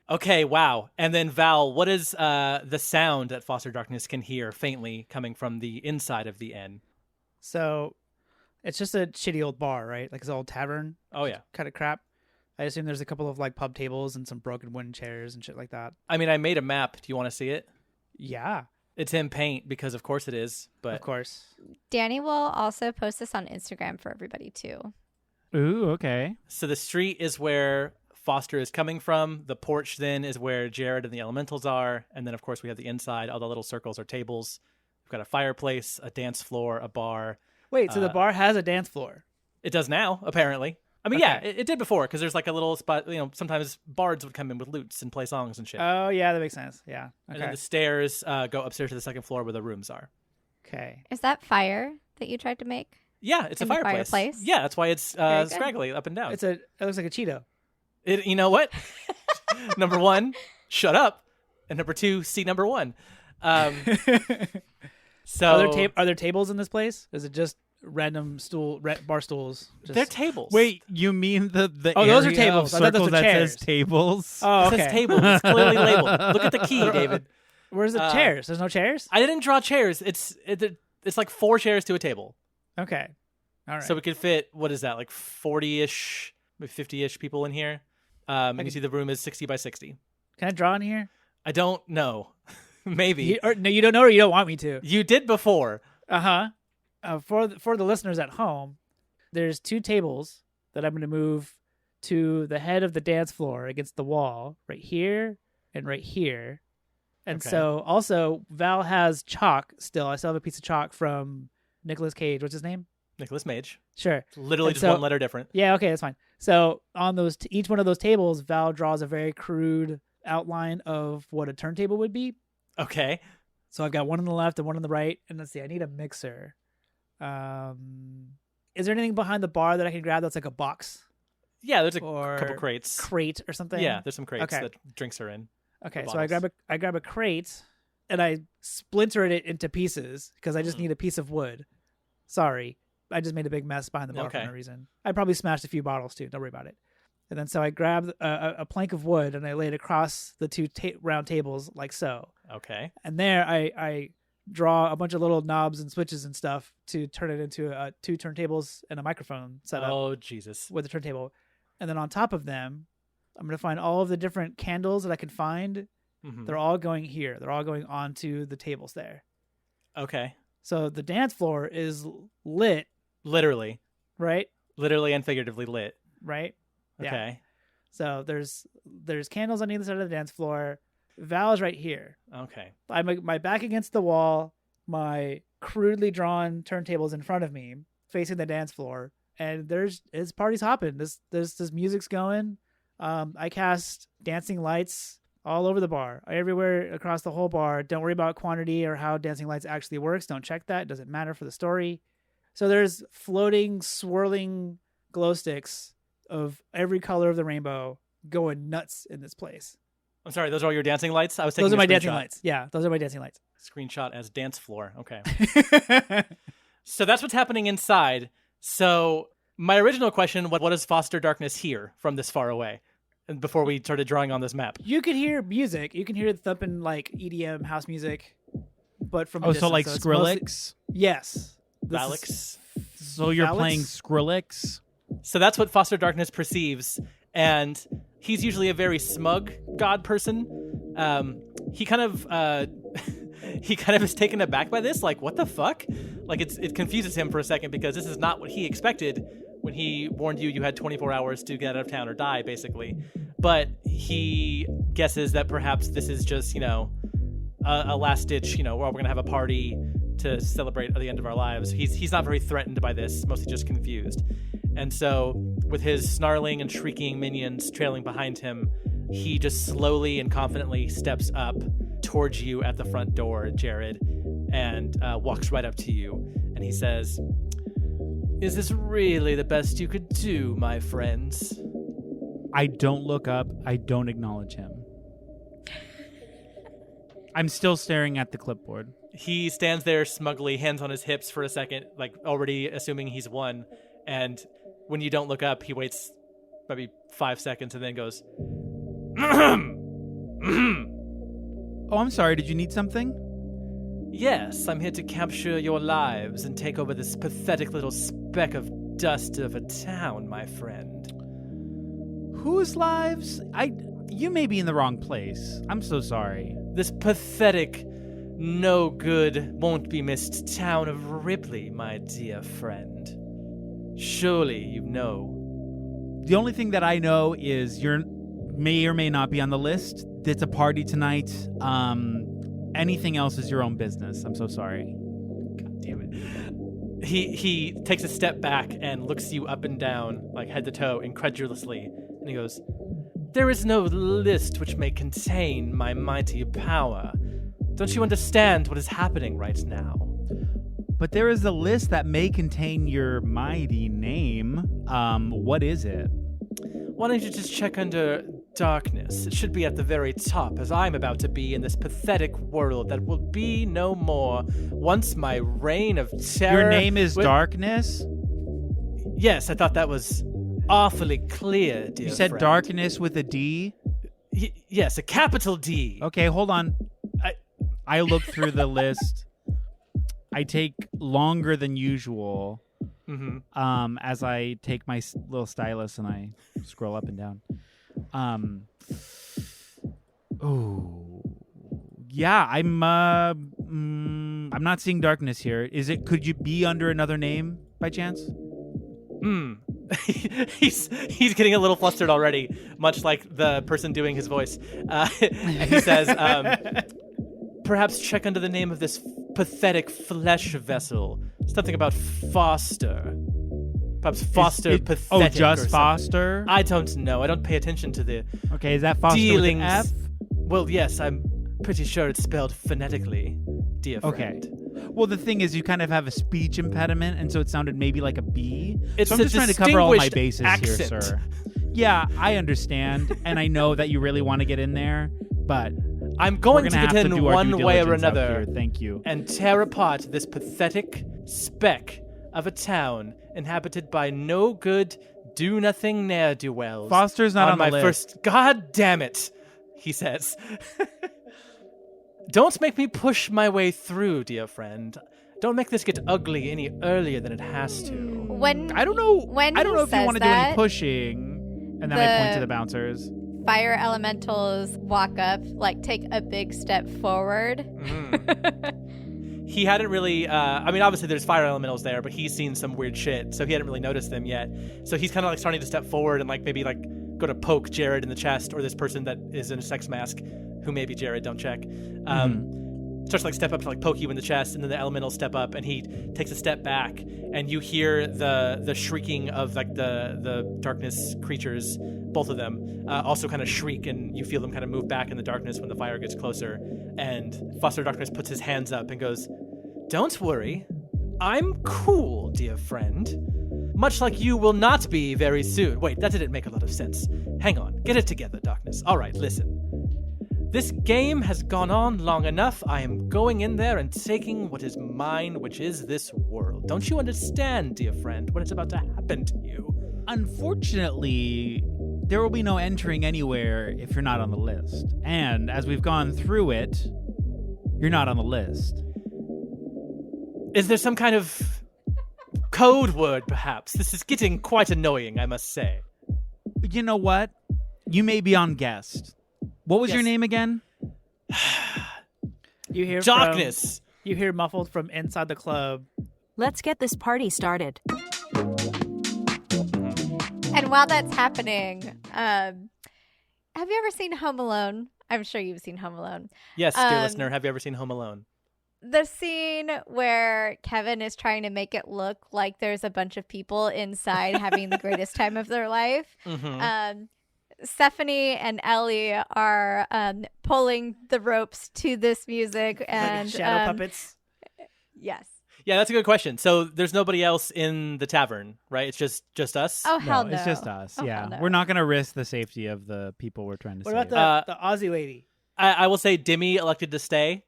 Okay, wow. And then Val, what is the sound that Foster Darkness can hear faintly coming from the inside of the inn? So it's just a shitty old bar, right? Like it's an old tavern. Oh, yeah. Kind of crap. I assume there's a couple of like pub tables and some broken wooden chairs and shit like that. I mean, I made a map. Do you want to see it? Yeah, It's in paint because, of course, it is. But of course. Danny will also post this on Instagram for everybody too. Ooh, okay. So the street is where Foster is coming from. The porch then is where Jared and the elementals are. And then, of course, we have the inside. All the little circles are tables. We've got a fireplace, a dance floor, a bar. Wait, so the bar has a dance floor? It does now, apparently. I mean, Okay. yeah, it did before because there's like a little spot, you know, sometimes bards would come in with lutes and play songs and shit. Oh, yeah, that makes sense. Yeah. And Okay. then the stairs go upstairs to the second floor where the rooms are. Okay. Is that fire that you tried to make? Yeah, it's In a the fireplace. fireplace? Yeah, that's why it's Very good. scraggly up and down. It looks like a Cheeto. You know what? Number 1, shut up. And number 2, see number 1. So Are there tables in this place? Is it just random bar stools? they're tables. Wait, you mean the Oh, those are area tables. of I thought those circle were that chairs. says tables? Oh, It okay. says table. It's clearly labeled. Look at the key, David. Where's the chairs? There's no chairs? I didn't draw chairs. It's like 4 chairs to a table. Okay. All right. So we could fit, what is that, like 40-ish, maybe 50-ish people in here. And you see the room is 60 by 60. Can I draw in here? I don't know. Maybe. No, you don't know or you don't want me to? You did before. Uh-huh. For the listeners at home, there's 2 tables that I'm going to move to the head of the dance floor against the wall, right here and right here. And Okay. so also Val has chalk still. I still have a piece of chalk from Nicolas Cage. What's his name? Nicholas Mage. Sure. Literally And just so- one letter different. Yeah, okay, that's fine. So on those each one of those tables, Val draws a very crude outline of what a turntable would be. Okay. So I've got one on the left and one on the right. And let's see, I need a mixer. Is there anything behind the bar that I can grab that's like a box Yeah, there's a or couple crates. crate or something? Yeah, there's some crates Okay. that drinks are in. Okay, or so I grab a crate and I splintered it into pieces because I just need a piece of wood. Sorry, I just made a big mess behind the bar Okay. for no reason. I probably smashed a few bottles too. Don't worry about it. And then so I grabbed a plank of wood and I laid it across the 2 round tables like so. Okay. And there I draw a bunch of little knobs and switches and stuff to turn it into 2 turntables and a microphone setup Oh, Jesus. with a turntable. And then on top of them, I'm going to find all of the different candles that I can find. Mhm. They're all going here. They're all going onto the tables there. Okay. So the dance floor is lit, Literally. right? Literally and figuratively lit. Right? Yeah. Okay. So there's candles on either side of the dance floor. Val's right here. Okay. I'm my back against the wall, my crudely drawn turntables in front of me, facing the dance floor, and it's party's hopping. This music's going. I cast dancing lights all over the bar, everywhere across the whole bar. Don't worry about quantity or how dancing lights actually works. Don't check that. It doesn't matter for the story. So there's floating, swirling glow sticks of every color of the rainbow going nuts in this place. I'm sorry, those are all your dancing lights? I was taking Those are a my dancing screenshot. lights. Yeah, those are my dancing lights. Screenshot as dance floor. Okay. So that's what's happening inside. So my original question, what does Foster Darkness hear from this far away? And before we started drawing on this map. You could hear music. You can hear thumping like EDM house music, but from a Oh, so distance. like it's mostly- Skrillex? Yes, Valix. So you're Valix? playing Skrillex? So that's what Foster Darkness perceives, and he's usually a very smug god person. He kind of is taken aback by this, like, what the fuck? Like, it confuses him for a second because this is not what he expected when he warned you had 24 hours to get out of town or die, basically. But he guesses that perhaps this is just, a last ditch, we're going to have a party to celebrate the end of our lives. He's not very threatened by this, mostly just confused. And so with his snarling and shrieking minions trailing behind him, he just slowly and confidently steps up towards you at the front door, Jared, and walks right up to you. And he says, "Is this really the best you could do, my friends?" I don't look up. I don't acknowledge him. I'm still staring at the clipboard. He stands there smugly, hands on his hips for a second, like already assuming he's won. And when you don't look up, he waits maybe 5 seconds and then goes, Oh, I'm sorry. Did you need something? "Yes, I'm here to capture your lives and take over this pathetic little speck of dust of a town, my friend." Whose lives? You may be in the wrong place. I'm so sorry. This pathetic, no good, won't be missed town of Ripley, my dear friend. Surely you know. The only thing that I know is you may or may not be on the list. It's a party tonight. Anything else is your own business. I'm so sorry. God damn it. He takes a step back and looks you up and down, like head to toe, incredulously. And he goes, "There is no list which may contain my mighty power. Don't you understand what is happening right now?" But there is a list that may contain your mighty name. What is it? Why don't you just check under darkness? It should be at the very top, as I'm about to be in this pathetic world that will be no more once my reign of terror... Your name is Darkness? Yes, I thought that was awfully clear, dear You said friend. Darkness with a D? Yes, a capital D. Okay, hold on. I look through the list. I take longer than usual as I take my little stylus and I scroll up and down. Yeah, I'm not seeing Darkness here. Could you be under another name by chance? He's getting a little flustered already, much like the person doing his voice. And he says, "Perhaps check under the name of this pathetic flesh vessel. Something about Foster. Perhaps Foster Pathetic." Oh, just or Foster? I don't know. I don't pay attention to the Okay, is that Foster dealings. with an F? Well, yes, I'm pretty sure it's spelled phonetically, dear friend. Okay. Well, the thing is, you kind of have a speech impediment, and so it sounded maybe like a B. It's so I'm a just trying to cover all my distinguished bases here, accent. sir. Yeah, I understand, and I know that you really want to get in there, but I'm going we're to gonna get have to in do our one due way or diligence out another here. Thank you. and tear apart this pathetic speck of a town inhabited by no good, do-nothing ne'er-do-wells. Foster's not on my the list. first. God damn it, he says. Don't make me push my way through, dear friend. Don't make this get ugly any earlier than it has to. When I don't know. When I don't he know if you says want to do any that, pushing. And then I point to the bouncers. fire elementals walk up, like take a big step forward. He hadn't really, obviously there's fire elementals there, but he's seen some weird shit, so he hadn't really noticed them yet. So he's kind of like starting to step forward and like maybe like go to poke Jared in the chest, or this person that is in a sex mask, who may be Jared, don't check. Starts to like step up to like poke you in the chest, and then the elementals step up, and he takes a step back, and you hear the shrieking of like the darkness creatures, both of them, also kind of shriek, and you feel them kind of move back in the darkness when the fire gets closer. And Foster Darkness puts his hands up and goes, "Don't worry, I'm cool, dear friend. Much like you will not be very soon." Wait, that didn't make a lot of sense. Hang on, get it together, Darkness. All right, listen. This game has gone on long enough. I am going in there and taking what is mine, which is this world. Don't you understand, dear friend, what is about to happen to you? Unfortunately, there will be no entering anywhere if you're not on the list. And as we've gone through it, you're not on the list. Is there some kind of code word, perhaps. This is getting quite annoying, I must say. You know what? You may be on guest. What was your Yes. name again? You hear Darkness. You hear muffled from inside the club. Let's get this party started. And while that's happening, have you ever seen Home Alone? I'm sure you've seen Home Alone. Yes, dear listener, have you ever seen Home Alone? The scene where Kevin is trying to make it look like there's a bunch of people inside having the greatest time of their life. Mm-hmm. Stephanie and Ellie are pulling the ropes to this music and Like shadow puppets. Yes. Yeah, that's a good question. So there's nobody else in the tavern, right? It's just us? Oh hell no! It's just us. Oh, yeah, hell no. we're not going to risk the safety of the people we're trying to What save. about the Aussie lady? I will say Dimmy elected to stay.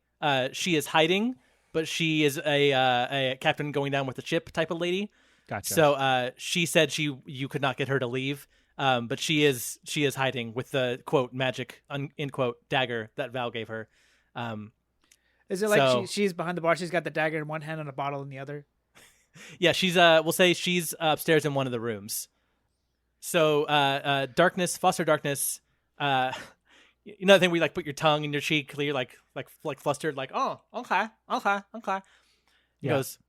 She is hiding, but she is a captain going down with the ship type of lady. Gotcha. So she said you could not get her to leave, but she is hiding with the quote magic end quote dagger that Val gave her. Is it like So- she's behind the bar? She's got the dagger in one hand and a bottle in the other. Yeah, she's we'll say she's upstairs in one of the rooms. So darkness, foster darkness. You know the thing where you like put your tongue in your cheek, you're like flustered, like, oh, okay. He Yeah. goes,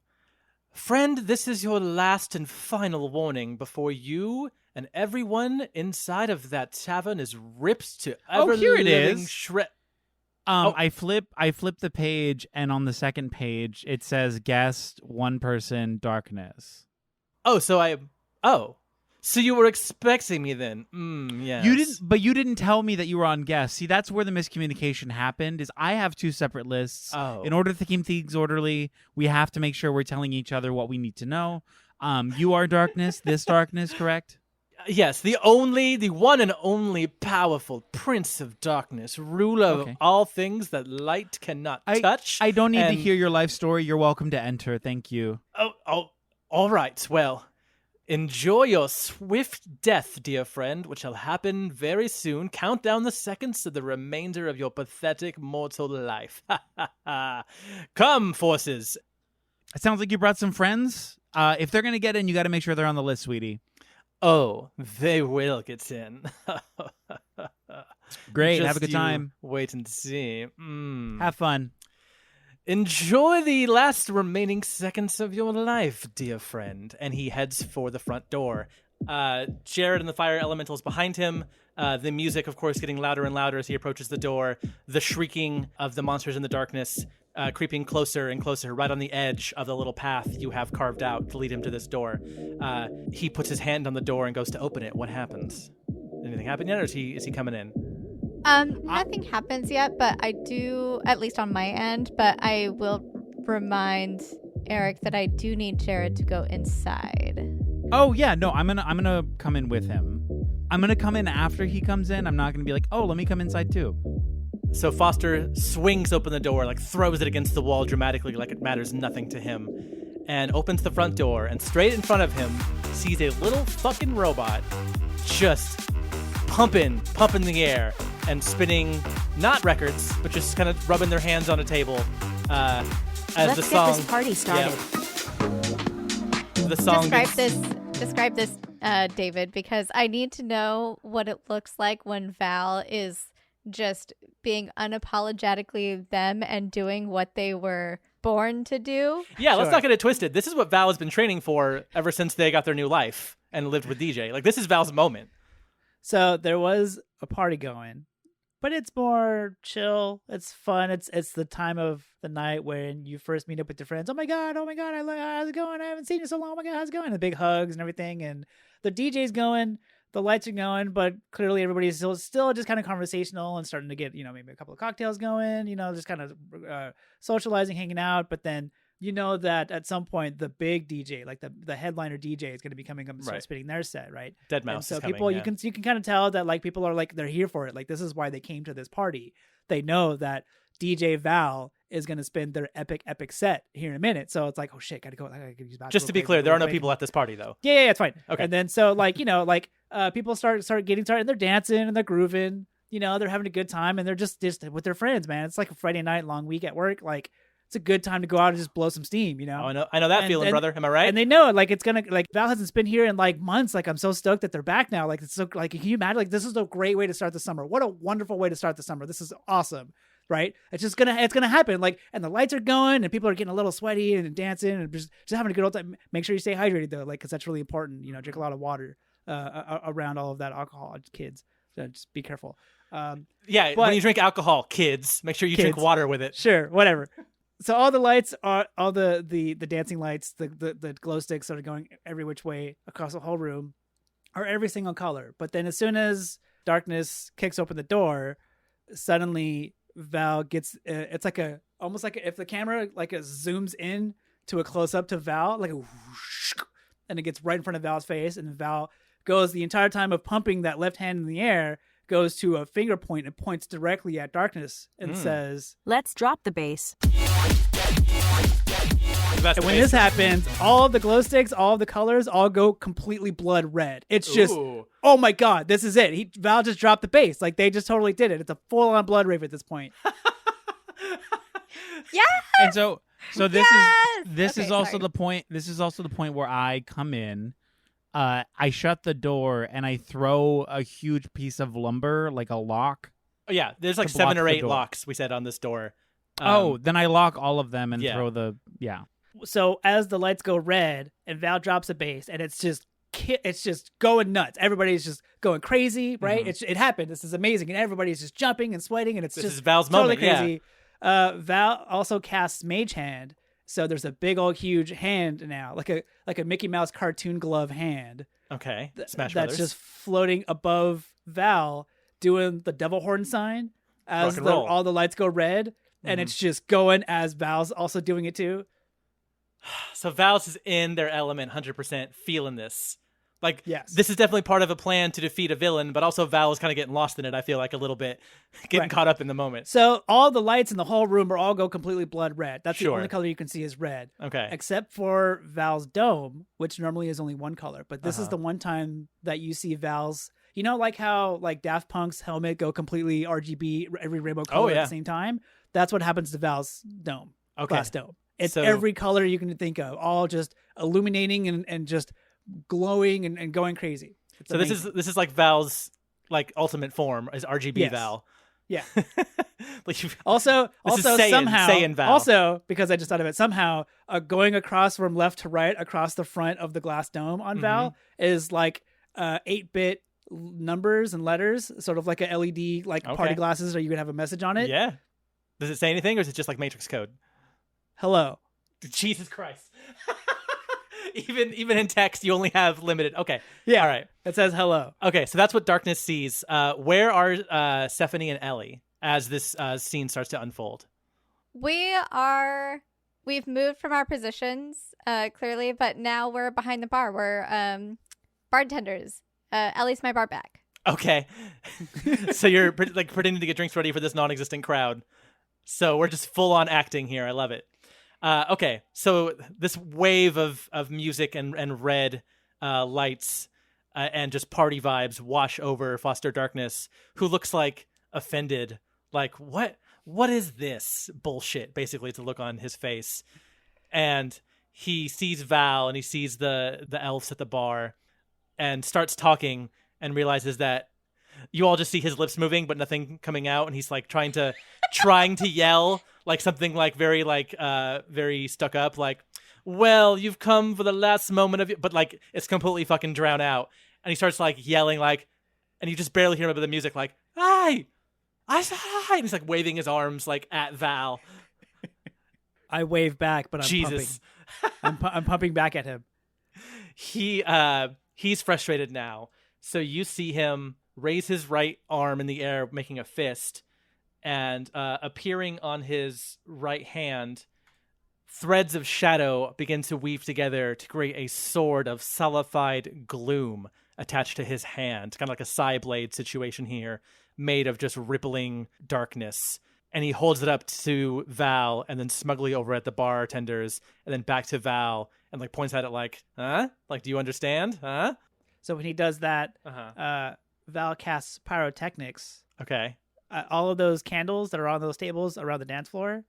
friend, this is your last and final warning before you and everyone inside of that tavern is ripped to Oh, here it ever-living is. shred. I flip the page, and on the second page it says guest, one person, darkness. So you were expecting me then? Yes. You didn't tell me that you were on guest. See, that's where the miscommunication happened. Is I have two separate lists. Oh. In order to keep things orderly, we have to make sure we're telling each other what we need to know. You are darkness. This darkness, correct? Yes, the one and only powerful Prince of Darkness, ruler Okay. of all things that light cannot touch. I don't need to and- hear your life story. You're welcome to enter. Thank you. Oh, all right. Well, enjoy your swift death, dear friend, which shall happen very soon. Count down the seconds to the remainder of your pathetic mortal life. Come, forces. It sounds like you brought some friends. If they're gonna get in, you got to make sure they're on the list, sweetie. Oh, they will get in. Great. Just Have a good you time. Wait and see. Have fun. Enjoy the last remaining seconds of your life, dear friend. And he heads for the front door. Jared and the fire elementals behind him. The music, of course, getting louder and louder as he approaches the door. The shrieking of the monsters in the darkness, creeping closer and closer, right on the edge of the little path you have carved out to lead him to this door. He puts his hand on the door and goes to open it. What happens? Anything happen yet, or is he coming in? Nothing happens yet, but I do, at least on my end, but I will remind Eric that I do need Jared to go inside. Oh yeah, no, I'm gonna come in with him. I'm gonna come in after he comes in. I'm not gonna be like, oh, let me come inside too. So Foster swings open the door, like throws it against the wall dramatically, like it matters nothing to him, and opens the front door, and straight in front of him sees a little fucking robot just pumping the air and spinning, not records, but just kind of rubbing their hands on a table as Let's the get song. this party started. The song. Describe this, David, because I need to know what it looks like when Val is just being unapologetically them and doing what they were born to do. Yeah, let's Sure. not get it twisted. This is what Val has been training for ever since they got their new life and lived with DJ. Like, this is Val's moment. So there was a party going, but it's more chill. It's fun. It's the time of the night when you first meet up with your friends. Oh my god, how's it going? I haven't seen you so long. Oh my god, how's it going? And the big hugs and everything. And the DJ's going, the lights are going, but clearly everybody's still just kind of conversational and starting to get, maybe a couple of cocktails going, just kind of socializing, hanging out. But then that at some point the big DJ, like the headliner DJ, is going to be coming up and start Right. spinning their set, right? Dead And Mouse so is coming, people, yeah. you can kind of tell that like people are like they're here for it. Like this is why they came to this party. They know that DJ Val is going to spin their epic set here in a minute. So it's like, oh shit, gotta go. I gotta use the bathroom Just to real be quick, clear, there are real no quick. people at this party, though. Yeah, it's fine. Okay. And then so people start getting started and they're dancing and they're grooving. They're having a good time and they're just with their friends, man. It's like a Friday night long week at work. Like it's a good time to go out and just blow some steam, you know? Oh, I know that feeling, brother. Am I right? And they know, like, it's gonna, like, Val hasn't been here in like months. Like, I'm so stoked that they're back now. Like, it's so, like, can you imagine? Like, this is a great way to start the summer. What a wonderful way to start the summer. This is awesome, right? It's gonna happen. Like, and the lights are going, and people are getting a little sweaty and dancing, and just having a good old time. Make sure you stay hydrated though, like, because that's really important. You know, drink a lot of water around all of that alcohol, kids. So just be careful. When you drink alcohol, kids, make sure you drink water with it. Sure, whatever. So all the lights are all the dancing lights, the glow sticks that are going every which way across the whole room are every single color. But then as soon as darkness kicks open the door, suddenly Val gets it's like almost like if the camera like zooms in to a close up to Val, like a whoosh, and it gets right in front of Val's face, and Val goes the entire time of pumping that left hand in the air, goes to a finger point and points directly at darkness and says, "Let's drop the bass." And when this happens, all of the glow sticks, all of the colors, all go completely blood red. It's just, oh my god, this is it. Val just dropped the bass. Like, they just totally did it. It's a full-on blood rave at this point. Yes! And so this is also sorry. the point. This is also the point where I come in. I shut the door and I throw a huge piece of lumber, like a lock. Oh, yeah, there's like to block 7 or the 8 door. locks we said on this door. Then I lock all of them and throw yeah. So as the lights go red and Val drops a bass, and it's just going nuts. Everybody's just going crazy, right? Mm-hmm. It happened. This is amazing, and everybody's just jumping and sweating, and this is just Val's totally moment, crazy. Val also casts Mage Hand, so there's a big old huge hand now, like a Mickey Mouse cartoon glove hand. Okay, Smash That's Brothers. just floating above Val, doing the devil horn sign as Rock and roll. all the lights go red, and it's just going as Val's also doing it too. So Val's is in their element, 100% feeling this. Like, Yes. this is definitely part of a plan to defeat a villain, but also Val is kind of getting lost in it, I feel like, a little bit. Getting caught up in the moment. So all the lights in the whole room all go completely blood red. That's the Sure. only color you can see is red. Okay. Except for Val's dome, which normally is only one color. But this is the one time that you see Val's, you know, like how like Daft Punk's helmet go completely RGB, every rainbow color at the same time? That's what happens to Val's dome, glass dome. It's every color you can think of, all just illuminating and just glowing and going crazy. It's So amazing. this is like Val's like ultimate form is RGB Yes. Val. Yeah. Like Also This is Saiyan- somehow, Saiyan Val. also because I just thought of it, somehow going across from left to right across the front of the glass dome on Val is like 8-bit numbers and letters, sort of like a LED like party glasses, or you could have a message on it. Yeah. Does it say anything, or is it just like Matrix code? Hello. Jesus Christ. Even in text, you only have limited. Okay. Yeah. All right. It says hello. Okay, so that's what darkness sees. Where are Stephanie and Ellie as this scene starts to unfold? We've moved from our positions, clearly, but now we're behind the bar. We're bartenders. Ellie's my bar back. Okay. So you're like pretending to get drinks ready for this non-existent crowd. So we're just full on acting here. I love it. Okay, so this wave of music and red lights and just party vibes wash over Foster Darkness, who looks like offended. Like, what is this bullshit, basically, to look on his face. And he sees Val and he sees the elves at the bar and starts talking and realizes that you all just see his lips moving but nothing coming out, and he's like trying to yell like something like very stuck up, like, well, you've come for the last moment of you, but like it's completely fucking drowned out. And he starts like yelling, like, and you just barely hear him with the music, like, hi, I said hi, and he's like waving his arms like at Val. I wave back, but I'm Jesus. pumping. I'm pumping back at him. He's frustrated now. So you see him raise his right arm in the air, making a fist, and appearing on his right hand, threads of shadow begin to weave together to create a sword of sullified gloom attached to his hand, kind of like a Psy Blade situation here, made of just rippling darkness. And he holds it up to Val, and then smugly over at the bartenders, and then back to Val, and like points at it like, huh? Like, do you understand? Huh? So when he does that, Val casts pyrotechnics. Okay. All of those candles that are on those tables around the dance floor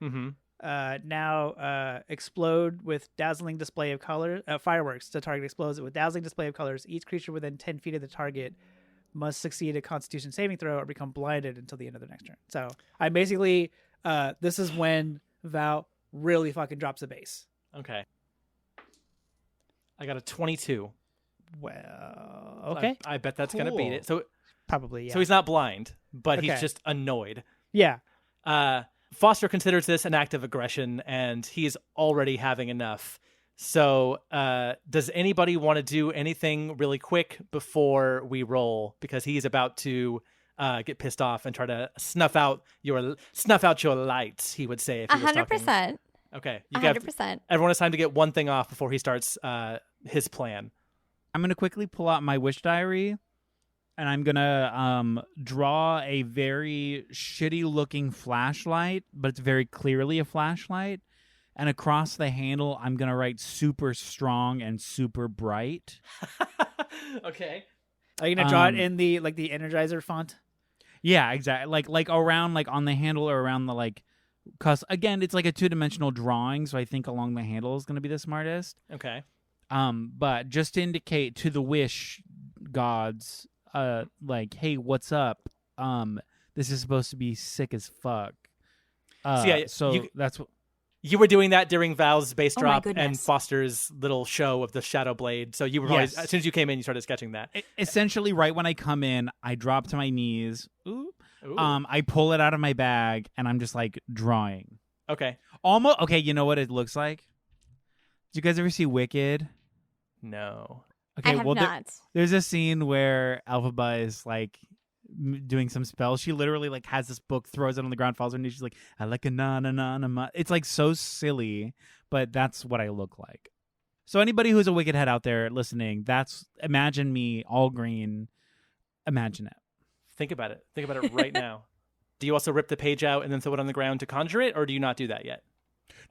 now explode with dazzling display of color. Fireworks. The target explodes with dazzling display of colors. Each creature within 10 feet of the target must succeed a Constitution saving throw or become blinded until the end of the next turn. So I basically, this is when Val really fucking drops the base. Okay. I got a 22. Well, okay. I bet that's going to beat it. So probably, yeah. So he's not blind, but Okay. he's just annoyed. Yeah. Foster considers this an act of aggression, and he's already having enough. So does anybody want to do anything really quick before we roll? Because he's about to get pissed off and try to snuff out your lights, he would say if he was talking. 100%. Okay. 100%. Everyone has time to get one thing off before he starts his plan. I'm going to quickly pull out my wish diary, and I'm going to draw a very shitty-looking flashlight, but it's very clearly a flashlight. And across the handle, I'm going to write super strong and super bright. Okay. Are you going to draw it in the Energizer font? Yeah, exactly. Like around, like on the handle or around the, like, because, again, it's like a two-dimensional drawing, so I think along the handle is going to be the smartest. Okay. But just to indicate to the wish gods, like, hey, what's up? This is supposed to be sick as fuck. That's what you were doing that during Val's base Oh my drop goodness. and Foster's little show of the Shadow Blade. So you were Yes. probably, as soon as you came in, you started sketching that. essentially right when I come in, I drop to my knees. Ooh. Ooh. I pull it out of my bag and I'm just like drawing. Okay. Almost okay. You know what it looks like? Did you guys ever see Wicked? No. Okay, I have not. There's a scene where Elphaba is like doing some spells. She literally like has this book, throws it on the ground, falls on her knees. She's like, I like a na. It's like so silly, but that's what I look like. So anybody who's a Wicked head out there listening, imagine me all green. Imagine it. Think about it. Think about it right now. Do you also rip the page out and then throw it on the ground to conjure it, or do you not do that yet?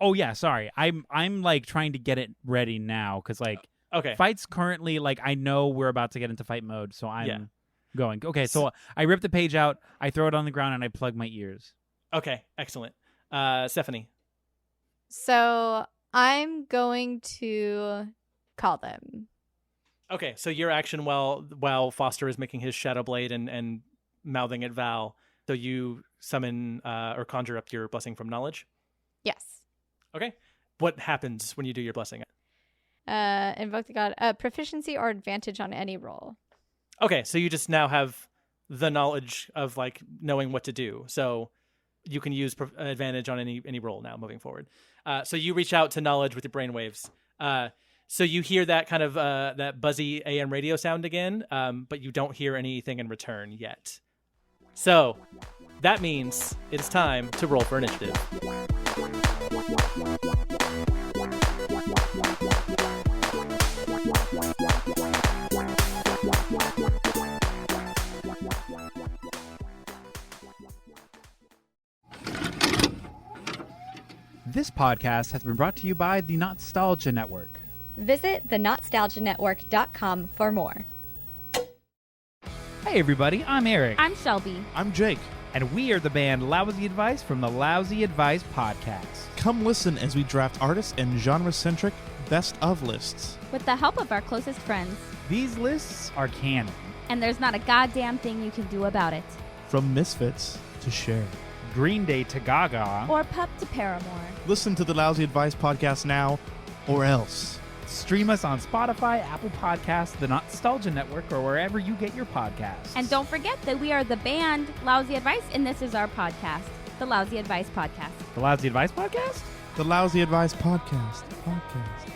Oh yeah, sorry. I'm like trying to get it ready now because like Okay. fight's currently like I know we're about to get into fight mode, so I'm going. Okay, so I rip the page out, I throw it on the ground, and I plug my ears. Okay. Excellent. Stephanie. So I'm going to call them. Okay. So your action while Foster is making his Shadow Blade and mouthing at Val, so you summon or conjure up your blessing from knowledge. Yes. Okay. What happens when you do your blessing? Invoke the god. Proficiency or advantage on any roll. Okay, so you just now have the knowledge of like knowing what to do, so you can use advantage on any roll now moving forward. So you reach out to knowledge with your brainwaves. So you hear that kind of that buzzy AM radio sound again, but you don't hear anything in return yet. So that means it's time to roll for initiative. This podcast has been brought to you by the Nostalgia Network. Visit thenostalgianetwork.com for more. Hey everybody, I'm Eric. I'm Shelby. I'm Jake. And we are the band Lousy Advice from the Lousy Advice Podcast. Come listen as we draft artist and genre-centric best of lists. With the help of our closest friends. These lists are canon. And there's not a goddamn thing you can do about it. From Misfits to Cher. Green Day to Gaga. Or Pup to Paramore. Listen to the Lousy Advice Podcast now, or else. Stream us on Spotify, Apple Podcasts, the Nostalgia Network, or wherever you get your podcasts. And don't forget that we are the band Lousy Advice, and this is our podcast, the Lousy Advice Podcast. The Lousy Advice Podcast? The Lousy Advice Podcast. Podcast.